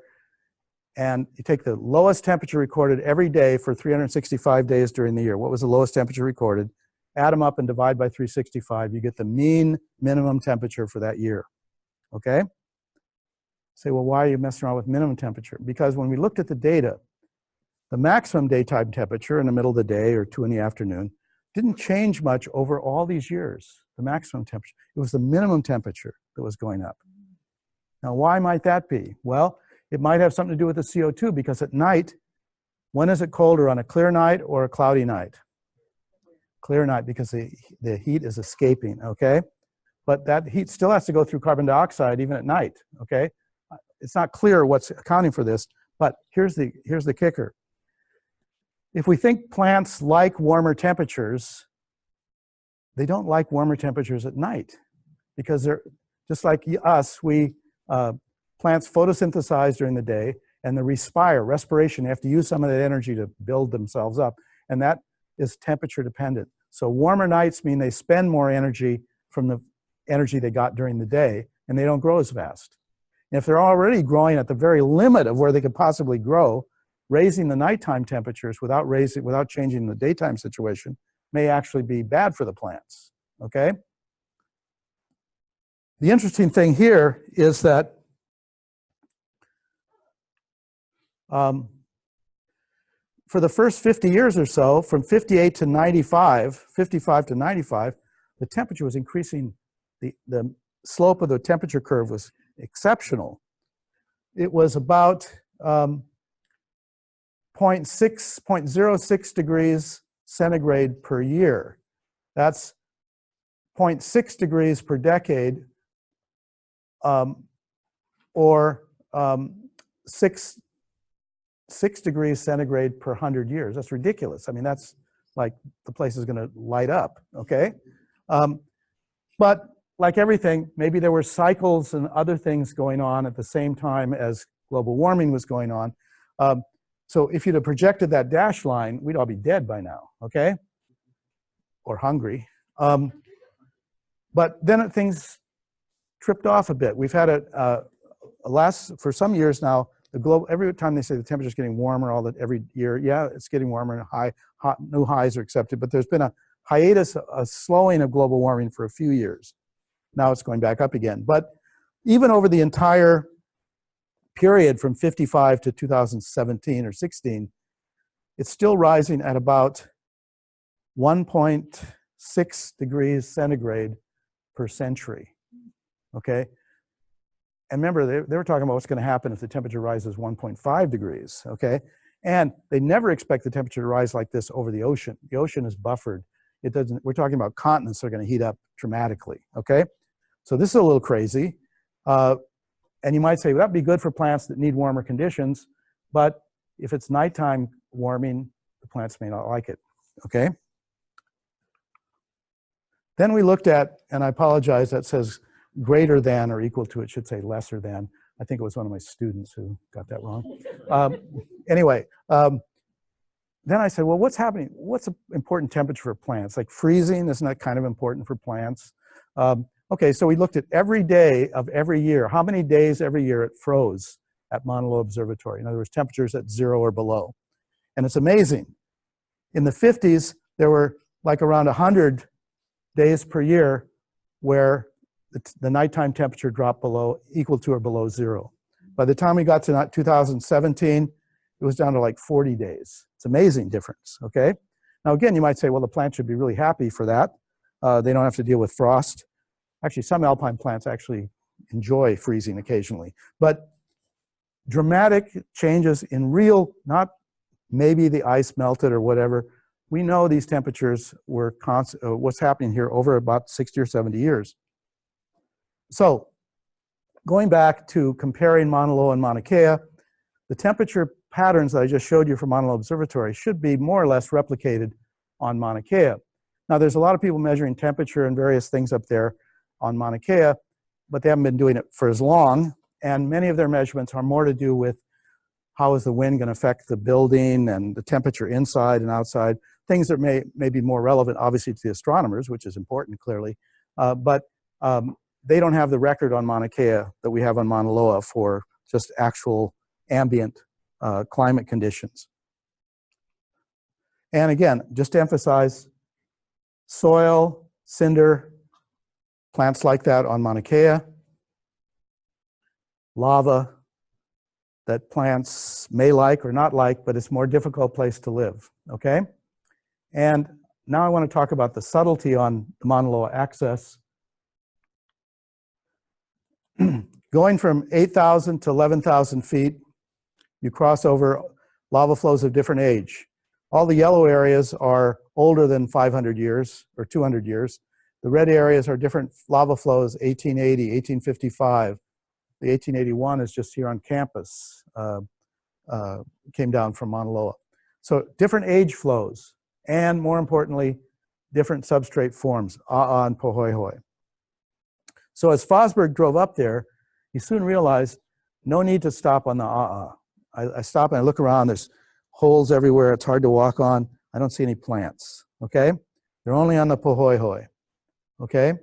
and you take the lowest temperature recorded every day for 365 days during the year, what was the lowest temperature recorded? Add them up and divide by 365, you get the mean minimum temperature for that year, okay? Say, well, why are you messing around with minimum temperature? Because when we looked at the data, the maximum daytime temperature in the middle of the day or 2 in the afternoon didn't change much over all these years, the maximum temperature. It was the minimum temperature that was going up. Now, why might that be? Well, it might have something to do with the CO2 because at night, when is it colder, on a clear night or a cloudy night? Clear night because the heat is escaping, okay? But that heat still has to go through carbon dioxide even at night, okay? It's not clear what's accounting for this, but here's the kicker. If we think plants like warmer temperatures, they don't like warmer temperatures at night because they're just like us, plants photosynthesize during the day and the respiration, they have to use some of that energy to build themselves up, and that is temperature dependent. So warmer nights mean they spend more energy from the energy they got during the day, and they don't grow as fast. And if they're already growing at the very limit of where they could possibly grow, raising the nighttime temperatures without changing the daytime situation may actually be bad for the plants, okay? The interesting thing here is that for the first 50 years or so, from 58 to 95, 55 to 95, the temperature was increasing. The slope of the temperature curve was exceptional. It was about 0.06 degrees centigrade per year. That's 0.6 degrees per decade, or 6 degrees centigrade per 100 years. That's ridiculous. I mean, that's like the place is going to light up, okay? But like everything, maybe there were cycles and other things going on at the same time as global warming was going on. So if you'd have projected that dashed line, we'd all be dead by now, okay? Or hungry. But then things tripped off a bit. We've had for some years now, every time they say the temperature's getting warmer every year, yeah, it's getting warmer and new highs are accepted, but there's been a hiatus, a slowing of global warming for a few years. Now it's going back up again. But even over the entire period from 55 to 2017 or 16, it's still rising at about 1.6 degrees centigrade per century, okay? And remember, they were talking about what's going to happen if the temperature rises 1.5 degrees, okay? And they never expect the temperature to rise like this over the ocean. The ocean is buffered. It doesn't, we're talking about continents that are going to heat up dramatically, okay? So this is a little crazy. And you might say, well, that'd be good for plants that need warmer conditions, but if it's nighttime warming, the plants may not like it, okay? Then we looked at, and I apologize, that says greater than or equal to, it should say lesser than. I think it was one of my students who got that wrong. Then I said, well, what's happening? What's an important temperature for plants? Like freezing, isn't that kind of important for plants? Okay, so we looked at every day of every year, how many days every year it froze at Maunaloa Observatory. In other words, temperatures at 0 or below. And it's amazing. In the 50s, there were like around 100 days per year where the nighttime temperature dropped equal to or below 0. By the time we got to 2017, it was down to like 40 days. It's an amazing difference, okay? Now again, you might say, well, the plant should be really happy for that. They don't have to deal with frost. Actually, some alpine plants actually enjoy freezing occasionally. But dramatic changes in real, not maybe the ice melted or whatever, we know these temperatures were constant, what's happening here over about 60 or 70 years. So going back to comparing Mauna Loa and Mauna Kea, the temperature patterns that I just showed you from Monell Observatory should be more or less replicated on Mauna Kea. Now there's a lot of people measuring temperature and various things up there on Mauna Kea, but they haven't been doing it for as long, and many of their measurements are more to do with how is the wind going to affect the building and the temperature inside and outside, things that may be more relevant, obviously, to the astronomers, which is important, clearly. But they don't have the record on Mauna Kea that we have on Mauna Loa for just actual ambient climate conditions. And again, just to emphasize, soil, cinder, plants like that on Mauna Kea, lava that plants may like or not like, but it's a more difficult place to live, okay? And now I want to talk about the subtlety on the Maunaloa Access. Going from 8,000 to 11,000 feet, you cross over lava flows of different age. All the yellow areas are older than 500 years or 200 years. The red areas are different lava flows, 1880, 1855. The 1881 is just here on campus, came down from Mauna Loa. So different age flows, and more importantly, different substrate forms, and Pahoehoe. So as Fosberg drove up there, he soon realized no need to stop on the I stop and I look around, there's holes everywhere, it's hard to walk on. I don't see any plants, okay? They're only on the Pahoehoe, okay?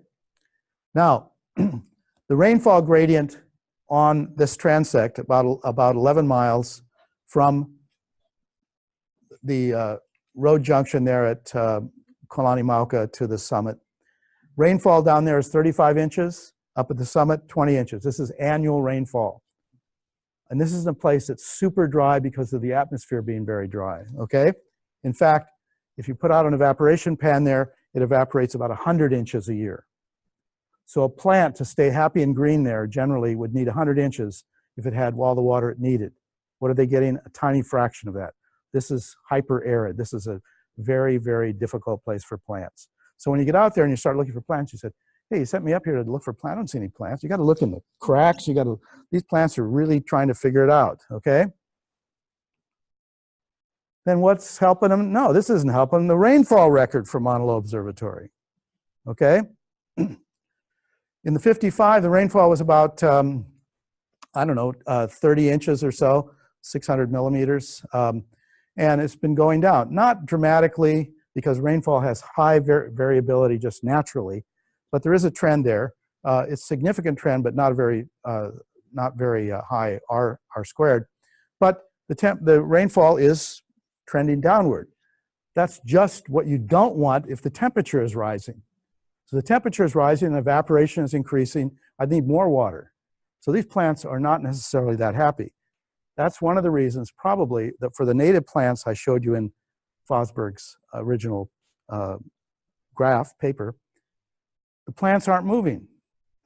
Now, the rainfall gradient on this transect, about 11 miles from the road junction there at Kalani to the summit. Rainfall down there is 35 inches, up at the summit, 20 inches. This is annual rainfall. And this is a place that's super dry because of the atmosphere being very dry, okay? In fact, if you put out an evaporation pan there, it evaporates about 100 inches a year. So a plant to stay happy and green there generally would need 100 inches if it had all the water it needed. What are they getting? A tiny fraction of that. This is hyper arid. This is a very, very difficult place for plants. So when you get out there and you start looking for plants, you said, hey, you sent me up here to look for plants. I don't see any plants. You got to look in the cracks. These plants are really trying to figure it out, okay? Then what's helping them? No, this isn't helping. The rainfall record for Monell Observatory, okay? In the 55, the rainfall was about, 30 inches or so, 600 millimeters. And it's been going down. Not dramatically, because rainfall has high variability just naturally, but there is a trend there. It's a significant trend, but not very high R squared. But the rainfall is trending downward. That's just what you don't want if the temperature is rising. So the temperature is rising and evaporation is increasing. I need more water. So these plants are not necessarily that happy. That's one of the reasons probably that for the native plants I showed you in Fosberg's original graph paper, the plants aren't moving.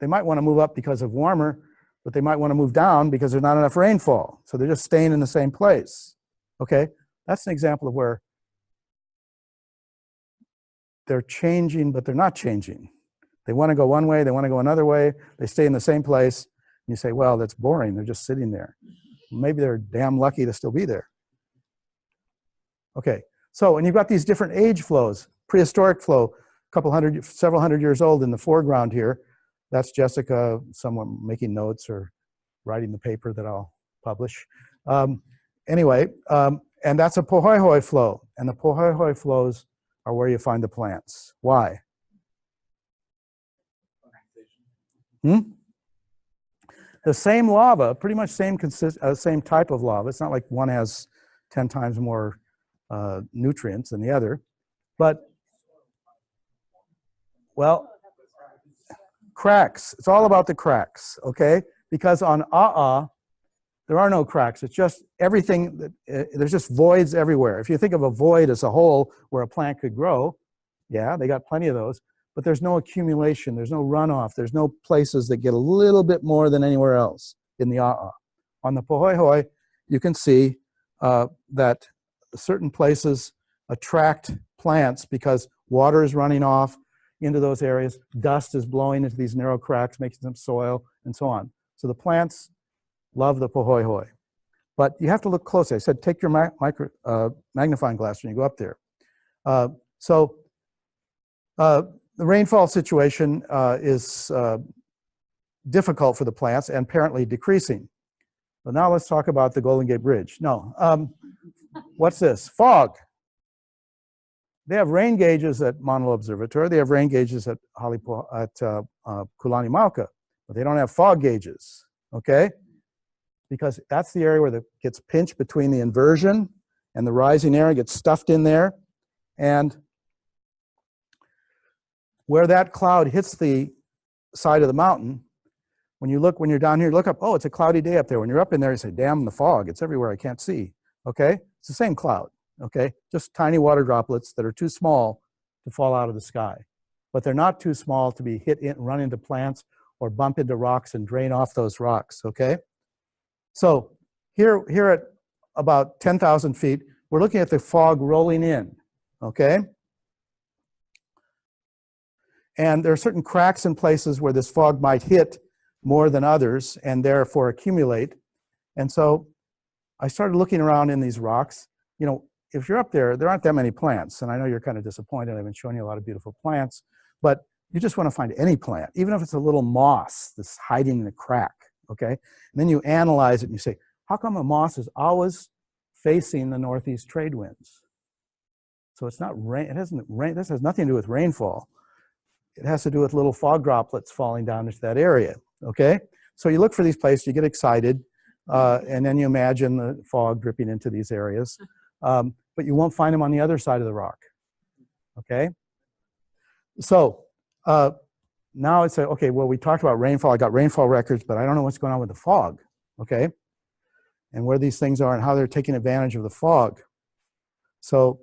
They might want to move up because of warmer, but they might want to move down because there's not enough rainfall. So they're just staying in the same place. Okay, that's an example of where they're changing, but they're not changing. They want to go one way, they want to go another way, they stay in the same place. And you say, well, that's boring, they're just sitting there. Maybe they're damn lucky to still be there. Okay, so when you've got these different age flows, prehistoric flow, several hundred years old in the foreground here. That's Jessica, someone making notes or writing the paper that I'll publish. And that's a Pahoehoe flow. And the Pahoehoe flows are where you find the plants. Why? The same lava, pretty much same type of lava. It's not like one has 10 times more nutrients than the other. But, well, cracks. It's all about the cracks, okay? Because on there are no cracks. It's just everything, there's just voids everywhere. If you think of a void as a hole where a plant could grow, yeah, they got plenty of those, but there's no accumulation, there's no runoff, there's no places that get a little bit more than anywhere else in the A'a. On the Pahoehoe, you can see that certain places attract plants because water is running off into those areas, dust is blowing into these narrow cracks, making them soil, and so on. So the plants love the Pahoehoe. But you have to look closely. I said take your magnifying glass when you go up there. The rainfall situation is difficult for the plants and apparently decreasing. So now let's talk about the Golden Gate Bridge. No, what's this? Fog. They have rain gauges at Monell Observatory. They have rain gauges at Kulani Mauka, but they don't have fog gauges, okay? Because that's the area where it gets pinched between the inversion and the rising air, gets stuffed in there. And where that cloud hits the side of the mountain, when you're down here, look up, oh, it's a cloudy day up there. When you're up in there, you say, damn the fog, it's everywhere, I can't see, okay? It's the same cloud, okay? Just tiny water droplets that are too small to fall out of the sky. But they're not too small to be run into plants or bump into rocks and drain off those rocks, okay? So here at about 10,000 feet, we're looking at the fog rolling in, okay? And there are certain cracks in places where this fog might hit more than others and therefore accumulate. And so I started looking around in these rocks. You know, if you're up there, there aren't that many plants. And I know you're kind of disappointed. I've been showing you a lot of beautiful plants, but you just want to find any plant, even if it's a little moss that's hiding in a crack, okay? And then you analyze it and you say, how come a moss is always facing the northeast trade winds? So it's not rain, this has nothing to do with rainfall. It has to do with little fog droplets falling down into that area, okay? So you look for these places, you get excited, and then you imagine the fog dripping into these areas, but you won't find them on the other side of the rock, okay? So now it's okay, well, we talked about rainfall. I got rainfall records, but I don't know what's going on with the fog, okay? And where these things are and how they're taking advantage of the fog. So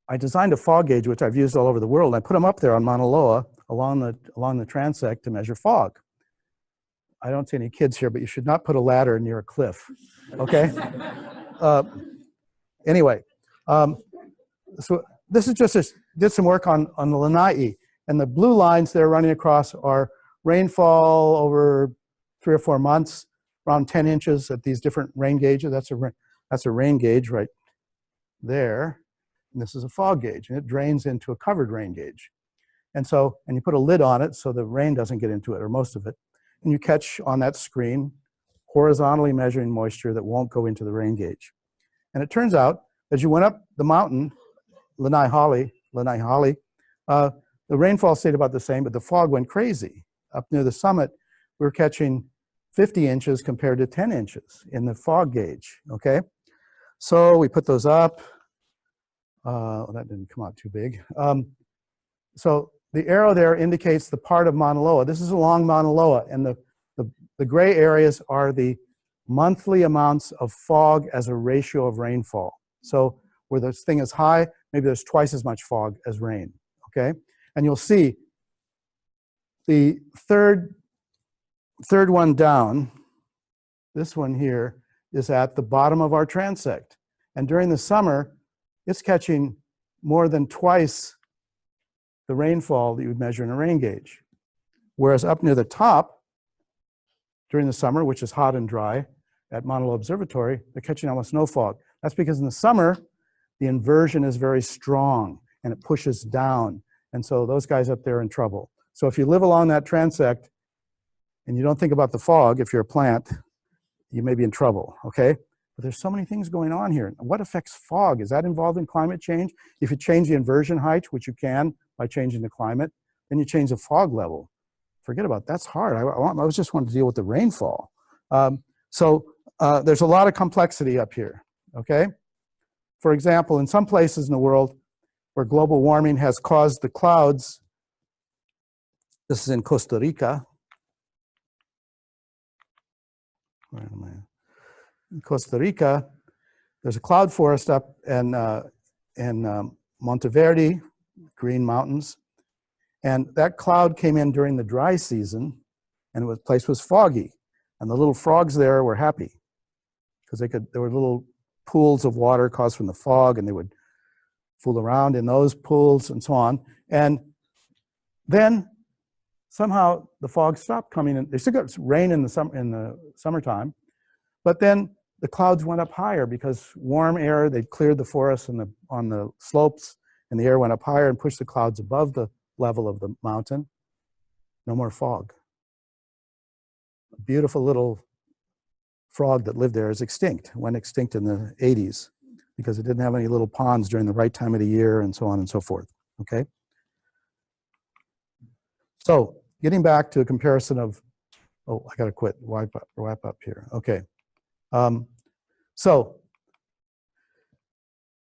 I designed a fog gauge, which I've used all over the world. And I put them up there on Mauna Loa along the transect to measure fog. I don't see any kids here, but you should not put a ladder near a cliff, okay? Anyway, so this is just did some work on the Lanai, and the blue lines they're running across are rainfall over 3 or 4 months, around 10 inches at these different rain gauges. That's a rain gauge right there. And this is a fog gauge, and it drains into a covered rain gauge. And you put a lid on it so the rain doesn't get into it, or most of it. And you catch on that screen horizontally measuring moisture that won't go into the rain gauge. And it turns out, as you went up the mountain, Lanai Hale, the rainfall stayed about the same, but the fog went crazy. Up near the summit, we were catching 50 inches compared to 10 inches in the fog gauge, okay? So we put those up. That didn't come out too big. So the arrow there indicates the part of Mauna Loa. This is along Mauna Loa, and the gray areas are the monthly amounts of fog as a ratio of rainfall. So where this thing is high, maybe there's twice as much fog as rain, okay? And you'll see the third one down, this one here, is at the bottom of our transect. And during the summer, it's catching more than twice the rainfall that you would measure in a rain gauge. Whereas up near the top, during the summer, which is hot and dry, at Monell Observatory, they're catching almost no fog. That's because in the summer, the inversion is very strong and it pushes down. And so those guys up there are in trouble. So if you live along that transect and you don't think about the fog, if you're a plant, you may be in trouble, okay? But there's so many things going on here. What affects fog? Is that involved in climate change? If you change the inversion height, which you can by changing the climate, then you change the fog level. Forget about it. That's hard. I just wanted to deal with the rainfall. There's a lot of complexity up here, okay? For example, in some places in the world where global warming has caused the clouds, this is in Costa Rica. where am I? In Costa Rica, there's a cloud forest up in Monteverde, Green Mountains. And that cloud came in during the dry season, and the place was foggy. And the little frogs there were happy because there were little pools of water caused from the fog, and they would fool around in those pools and so on. And then somehow the fog stopped coming in. They still got rain in the summertime, but then the clouds went up higher because warm air, they'd cleared the forest on the slopes, and the air went up higher and pushed the clouds above the level of the mountain. No more fog. A beautiful little frog that lived there is extinct, went extinct in the 80s because it didn't have any little ponds during the right time of the year and so on and so forth, okay? So getting back to a comparison of, oh, I gotta quit, wrap up here, okay. So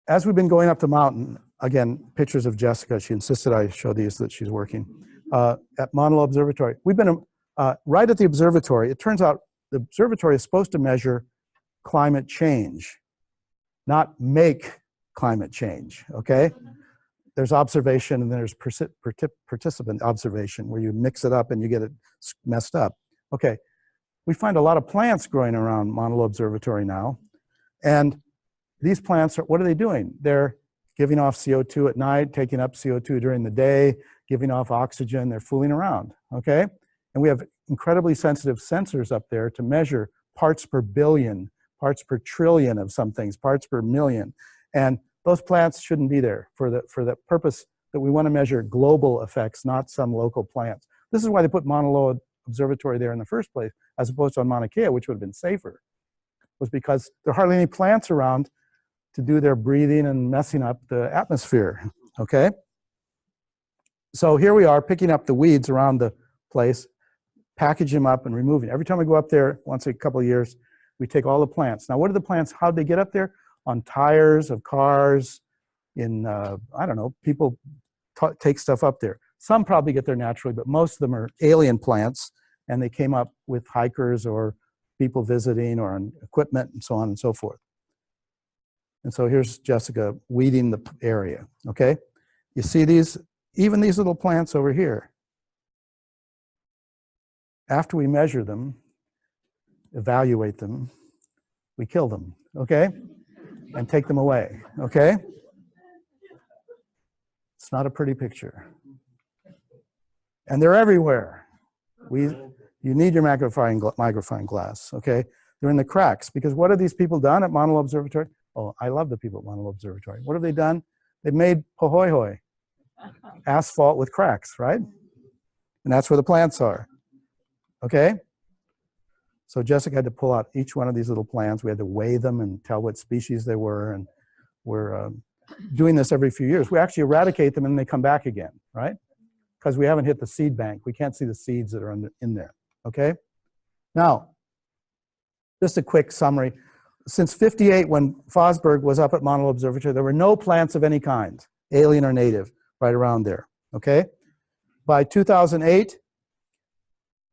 as we've been going up the mountain, again, pictures of Jessica, she insisted I show these that she's working, at Monell Observatory. We've been right at the observatory. It turns out the observatory is supposed to measure climate change, not make climate change, okay? There's observation and there's participant observation where you mix it up and you get it messed up. Okay, we find a lot of plants growing around Monell Observatory now. And these plants, what are they doing? They're giving off CO2 at night, taking up CO2 during the day, giving off oxygen. They're fooling around, okay? And we have incredibly sensitive sensors up there to measure parts per billion, parts per trillion of some things, parts per million. And those plants shouldn't be there for the purpose that we want to measure global effects, not some local plants. This is why they put Maunaloa Observatory there in the first place, as opposed to on Mauna Kea, which would have been safer, was because there are hardly any plants around to do their breathing and messing up the atmosphere, okay? So here we are picking up the weeds around the place, package them up and removing. Every time we go up there, once a couple of years, we take all the plants. Now, what are the plants? How'd they get up there? On tires of cars, in, I don't know, people take stuff up there. Some probably get there naturally, but most of them are alien plants, and they came up with hikers or people visiting or on equipment and so on and so forth. And so here's Jessica weeding the area, okay? You see these, even these little plants over here. After we measure them, evaluate them, we kill them, okay? And take them away, okay? It's not a pretty picture. And they're everywhere. You need your magnifying glass, okay? They're in the cracks, because what have these people done at Monell Observatory? Oh, I love the people at Monell Observatory. What have they done? They've made Pahoehoe, asphalt with cracks, right? And that's where the plants are, okay? So Jessica had to pull out each one of these little plants. We had to weigh them and tell what species they were, and we're doing this every few years. We actually eradicate them and they come back again, right? Because we haven't hit the seed bank. We can't see the seeds that are in there, okay? Now, just a quick summary. Since '58, when Fosberg was up at Monell Observatory, there were no plants of any kind, alien or native, right around there, okay? By 2008,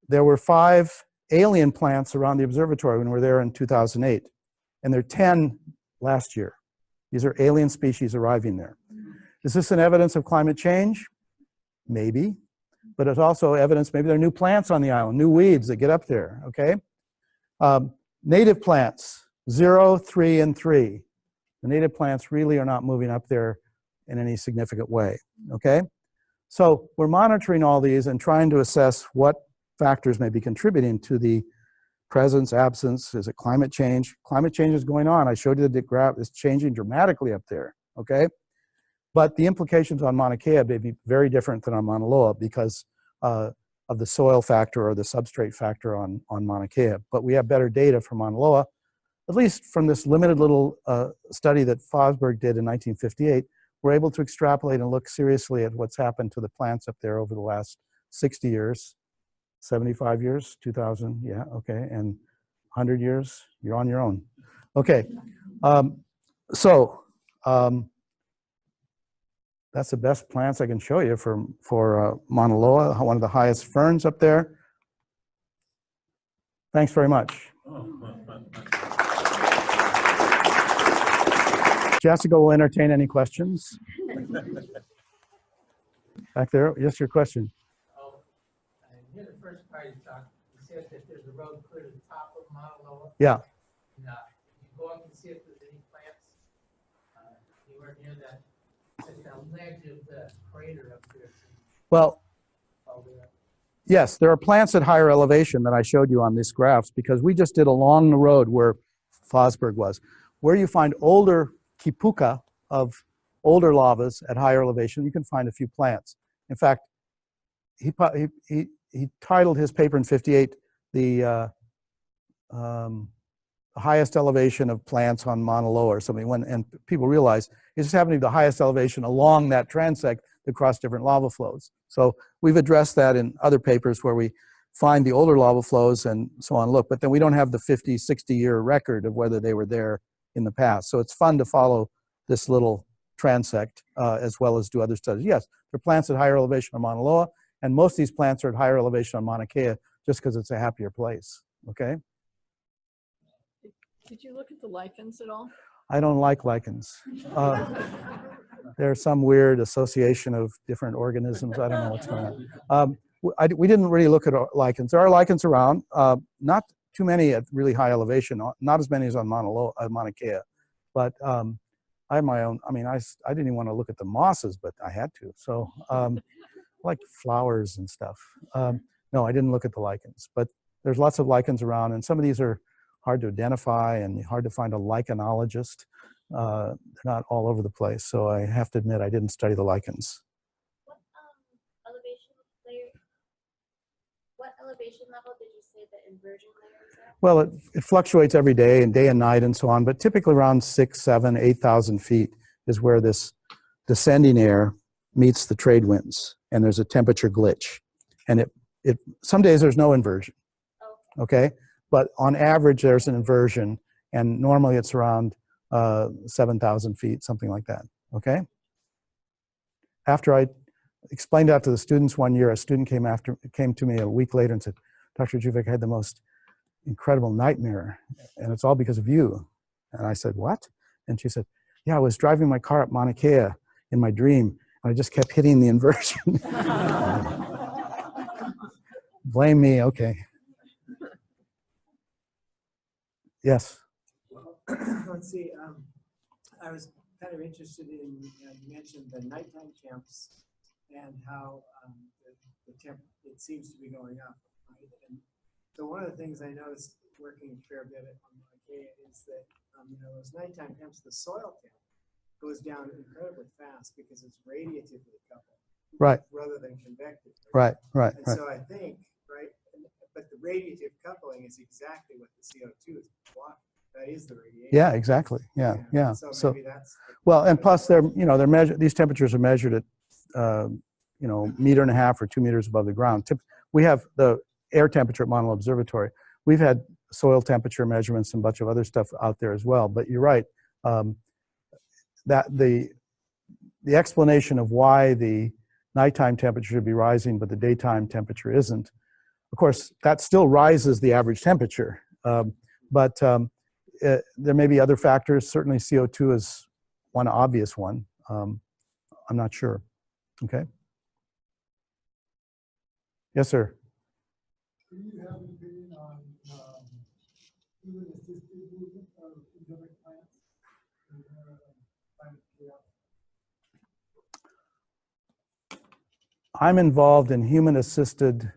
there were 5 alien plants around the observatory when we were there in 2008. And there are 10 last year. These are alien species arriving there. Is this an evidence of climate change? Maybe. But it's also evidence maybe there are new plants on the island, new weeds that get up there, okay? Native plants, 0, 3, and 3. The native plants really are not moving up there in any significant way, okay? So we're monitoring all these and trying to assess what factors may be contributing to the presence, absence. Is it climate change? Climate change is going on. I showed you the graph is changing dramatically up there, okay? But the implications on Mauna Kea may be very different than on Mauna Loa because of the soil factor or the substrate factor on Mauna Kea. But we have better data from Mauna Loa, at least from this limited little study that Fosberg did in 1958. We're able to extrapolate and look seriously at what's happened to the plants up there over the last 60 years. 75 years, 2000, yeah, okay, and 100 years, you're on your own. Okay, that's the best plants I can show you for Mauna Loa, one of the highest ferns up there. Thanks very much. Jessica will entertain any questions. Back there, yes, your question. Oh, I hear the first part you talked. You said that there's a road clear to the top of Maunaloa. Yeah. And, you go up and see if there's any plants anywhere near that. There's that ledge of the crater up there. Well, yes, there are plants at higher elevation that I showed you on these graphs because we just did along the road where Fosberg was. Where you find older kipuka of older lavas at higher elevation, you can find a few plants. In fact, he titled his paper in '58 the highest elevation of plants on Mauna Loa or something. And people realized it's just happening to be the highest elevation along that transect across different lava flows. So we've addressed that in other papers where we find the older lava flows and so on. Look, but then we don't have the 50, 60-year record of whether they were there in the past. So it's fun to follow this little transect as well as do other studies. Yes, there are plants at higher elevation on Mauna Loa, and most of these plants are at higher elevation on Mauna Kea just because it's a happier place, okay? Did you look at the lichens at all? I don't like lichens. There's some weird association of different organisms. I don't know what's going on. We didn't really look at lichens. There are lichens around, not too many at really high elevation, not as many as on Mauna Kea. But I have my own, I mean, I didn't even want to look at the mosses, but I had to. So like flowers and stuff. No, I didn't look at the lichens, but there's lots of lichens around, and some of these are hard to identify and hard to find a lichenologist. They're not all over the place, so I have to admit I didn't study the lichens. What elevation level did you say the inversion layer is at? Well, it fluctuates every day and night and so on, but typically around 6,000, 7,000, 8,000 feet is where this descending air meets the trade winds, and there's a temperature glitch. And some days there's no inversion, okay? But on average there's an inversion, and normally it's around 7,000 feet, something like that, okay? After I explained that to the students one year, a student came to me a week later and said, Dr. Juvik, I had the most incredible nightmare, and it's all because of you. And I said, what? And she said, yeah, I was driving my car up Mauna Kea in my dream, and I just kept hitting the inversion. Blame me, okay. Yes? Let's see, I was kind of interested in, you mentioned the nighttime temps and how the temp, it seems to be going up, right? And so one of the things I noticed working a fair bit on Maunakea is that, those nighttime temps, the soil temp goes down incredibly fast because it's radiatively coupled. Right. Rather than convective. Right. And so I think, right, but the radiative coupling is exactly what the CO2 is blocking. That is the radiation. Yeah, exactly. Yeah. So maybe that's well, and plus they're measured. These temperatures are measured at 1.5 meters or 2 meters above the ground. We have the air temperature at Monell Observatory. We've had soil temperature measurements and a bunch of other stuff out there as well. But you're right. That the explanation of why the nighttime temperature should be rising, but the daytime temperature isn't. Of course, that still rises the average temperature. But there may be other factors. Certainly CO2 is one obvious one. I'm not sure. Okay. Yes, sir. Do you have an opinion on human assisted movement of endemic plants in climate chaos? I'm involved in human assisted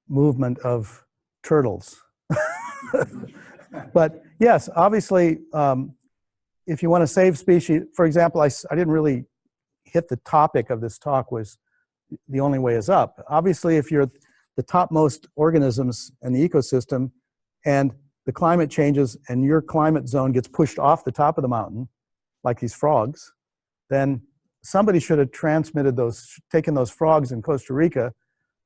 movement of turtles. But yes, obviously, if you want to save species, for example, I didn't really hit the topic of this talk was the only way is up. Obviously, if you're the topmost organisms in the ecosystem and the climate changes and your climate zone gets pushed off the top of the mountain, like these frogs, then somebody should have taken those frogs in Costa Rica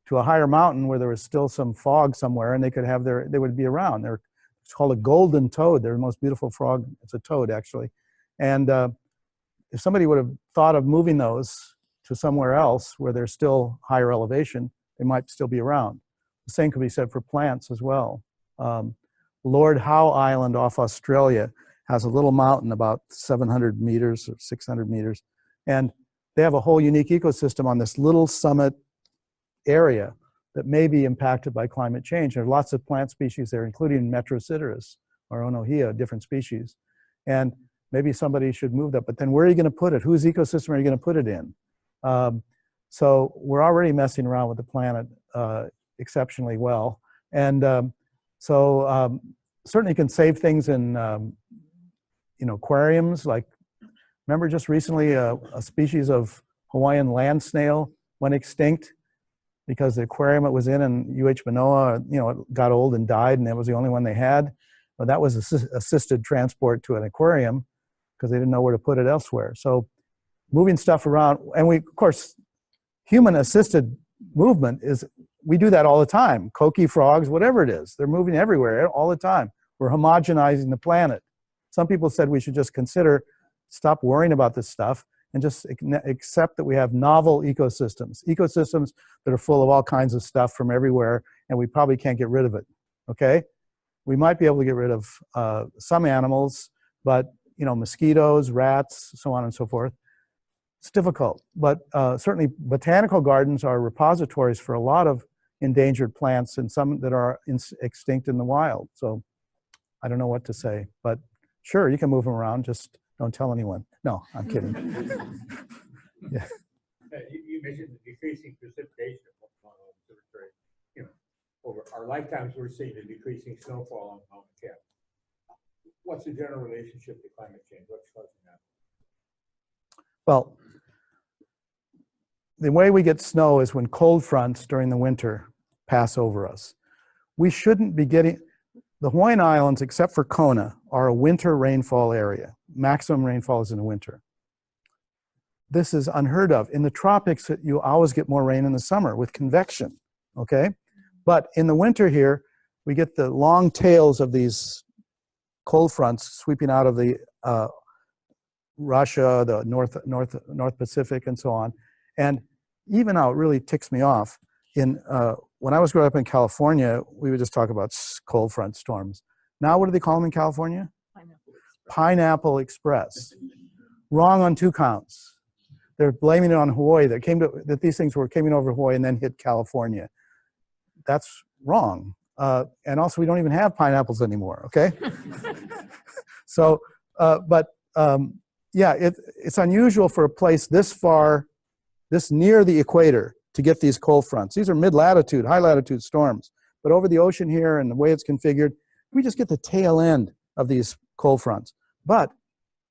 to a higher mountain where there was still some fog somewhere, and they would be around. It's called a golden toad. They're the most beautiful frog. It's a toad, actually. And if somebody would have thought of moving those to somewhere else where there's still higher elevation, they might still be around. The same could be said for plants as well. Lord Howe Island off Australia has a little mountain about 700 meters or 600 meters. And they have a whole unique ecosystem on this little summit area that may be impacted by climate change. There are lots of plant species there, including Metrosideros or Onohea, different species. And maybe somebody should move that, but then where are you going to put it? Whose ecosystem are you going to put it in? So we're already messing around with the planet exceptionally well. And certainly you can save things in aquariums. Like, remember just recently a species of Hawaiian land snail went extinct because the aquarium it was in UH Manoa, it got old and died, and that was the only one they had. Well, that was assisted transport to an aquarium because they didn't know where to put it elsewhere. So moving stuff around, and we, of course, human-assisted movement we do that all the time. Coqui frogs, whatever it is, they're moving everywhere all the time. We're homogenizing the planet. Some people said we should just stop worrying about this stuff and just accept that we have novel ecosystems that are full of all kinds of stuff from everywhere, and we probably can't get rid of it, okay? We might be able to get rid of some animals, but mosquitoes, rats, so on and so forth. It's difficult, but certainly botanical gardens are repositories for a lot of endangered plants and some that are extinct in the wild. So I don't know what to say, but sure, you can move them around, just don't tell anyone. No, I'm kidding. Yeah. You mentioned the decreasing precipitation of Mono Observatory. Over our lifetimes, we're seeing the decreasing snowfall on Maunakea. What's the general relationship to climate change? What's causing that? Well, the way we get snow is when cold fronts during the winter pass over us. We shouldn't be getting, the Hawaiian Islands, except for Kona, are a winter rainfall area. Maximum rainfall is in the winter. This is unheard of. In the tropics, you always get more rain in the summer with convection, okay? But in the winter here, we get the long tails of these cold fronts sweeping out of the Russia, the North Pacific, and so on. And even now, it really ticks me off. When I was growing up in California, we would just talk about cold front storms. Now, what do they call them in California? Pineapple Express. Wrong on 2 counts. They're blaming it on Hawaii. That these things were coming over Hawaii and then hit California. That's wrong. And also, we don't even have pineapples anymore, okay? So, yeah, it's unusual for a place this far, this near the equator, to get these cold fronts. These are mid-latitude, high-latitude storms. But over the ocean here and the way it's configured, we just get the tail end of these cold fronts. But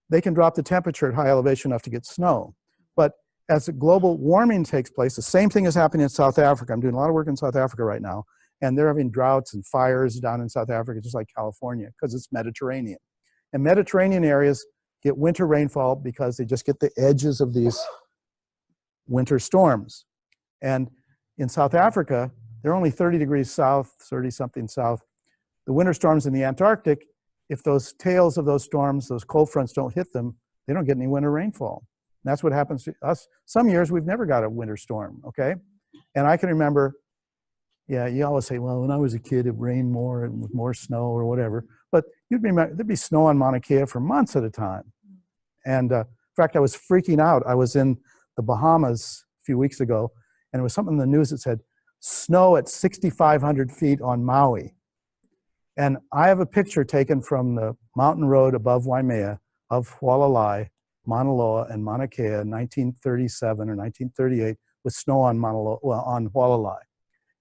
they can drop the temperature at high elevation enough to get snow. But as global warming takes place, the same thing is happening in South Africa. I'm doing a lot of work in South Africa right now, and they're having droughts and fires down in South Africa, just like California, because it's Mediterranean. And Mediterranean areas get winter rainfall because they just get the edges of these winter storms. And in South Africa, they're only 30 degrees south, 30-something south. The winter storms in the Antarctic, if those tails of those storms, those cold fronts don't hit them, they don't get any winter rainfall. And that's what happens to us. Some years we've never got a winter storm, okay? And I can remember, yeah, you always say, well, when I was a kid, it rained more and with more snow or whatever. But there'd be snow on Mauna Kea for months at a time. And in fact, I was freaking out. I was in the Bahamas a few weeks ago, and there was something in the news that said, snow at 6,500 feet on Maui. And I have a picture taken from the mountain road above Waimea of Hualalai, Mauna Loa, and Mauna Kea in 1937 or 1938 with snow on on Hualalai.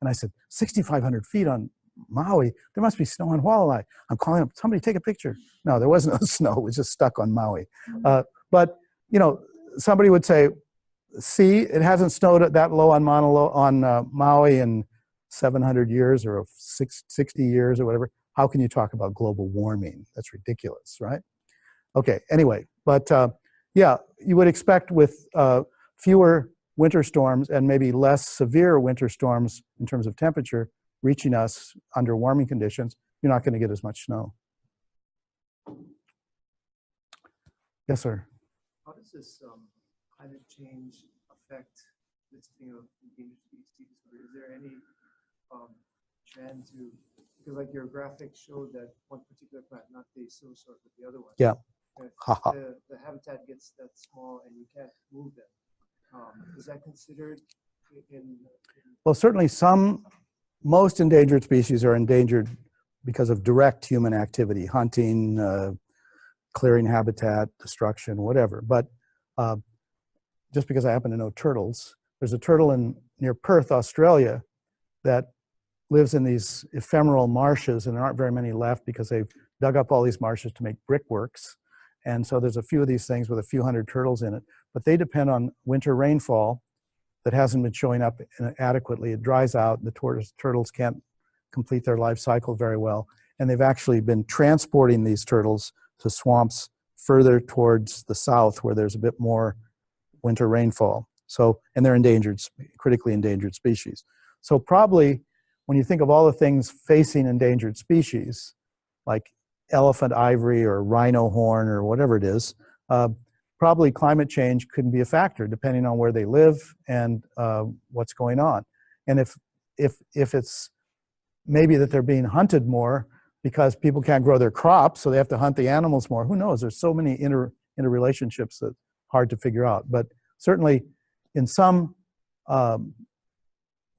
And I said, 6,500 feet on Maui, there must be snow on Hualalai. I'm calling up, somebody take a picture. No, there wasn't no snow, it was just stuck on Maui. But, somebody would say, see, it hasn't snowed that low on Maui in 700 years or 60 years or whatever. How can you talk about global warming? That's ridiculous, right? Okay, anyway, but yeah, you would expect with fewer winter storms and maybe less severe winter storms in terms of temperature reaching us under warming conditions, you're not going to get as much snow. Yes, sir. How does this climate change affect listing of endangered species? Is there any trend to, because like your graphic showed that one particular plant, not the the Silversword with the other one. Yeah. If Haha. the habitat gets that small and you can't move them, is that considered in? Well, certainly most endangered species are endangered because of direct human activity, hunting, clearing habitat, destruction, whatever. But just because I happen to know turtles, there's a turtle near Perth, Australia, that lives in these ephemeral marshes, and there aren't very many left because they've dug up all these marshes to make brickworks. And so there's a few of these things with a few hundred turtles in it, but they depend on winter rainfall that hasn't been showing up adequately. It dries out, the turtles can't complete their life cycle very well, and they've actually been transporting these turtles to swamps further towards the south where there's a bit more winter rainfall. So, and they're endangered, critically endangered species. So probably when you think of all the things facing endangered species, like elephant ivory or rhino horn or whatever it is, probably climate change could be a factor depending on where they live and what's going on. And if it's maybe that they're being hunted more because people can't grow their crops, so they have to hunt the animals more, who knows? There's so many interrelationships that hard to figure out. But certainly in some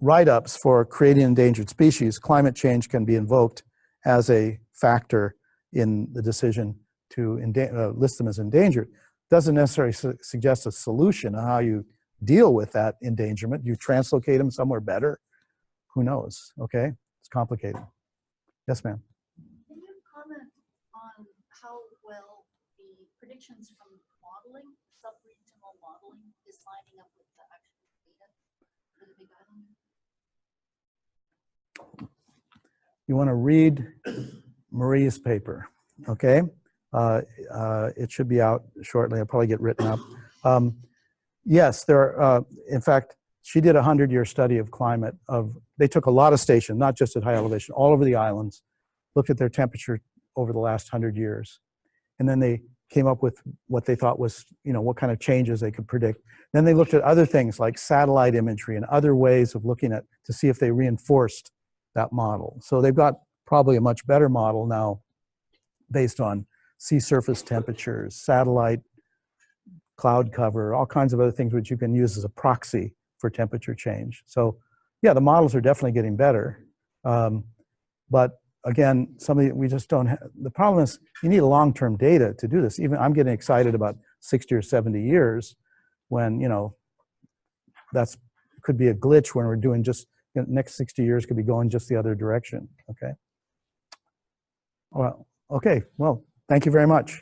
write-ups for creating endangered species, climate change can be invoked as a factor in the decision to list them as endangered. Doesn't necessarily suggest a solution on how you deal with that endangerment. You translocate them somewhere better. Who knows? Okay, it's complicated. Yes, ma'am. Can you comment on how well the predictions from modeling, sub-regional modeling, is lining up with the actual data for the Big Island? You want to read Marie's paper, okay? It should be out shortly. It'll probably get written up. Yes, there are, in fact, she did a 100-year study of climate. They took a lot of stations, not just at high elevation, all over the islands, looked at their temperature over the last 100 years. And then they came up with what they thought was, what kind of changes they could predict. Then they looked at other things like satellite imagery and other ways of looking at to see if they reinforced that model. So they've got probably a much better model now based on sea surface temperatures, satellite, cloud cover, all kinds of other things which you can use as a proxy for temperature change. So yeah, the models are definitely getting better. But again, we just don't have, the problem is you need a long-term data to do this. Even I'm getting excited about 60 or 70 years when, that's could be a glitch when we're doing just, next 60 years could be going just the other direction, okay? Well, okay, well, thank you very much.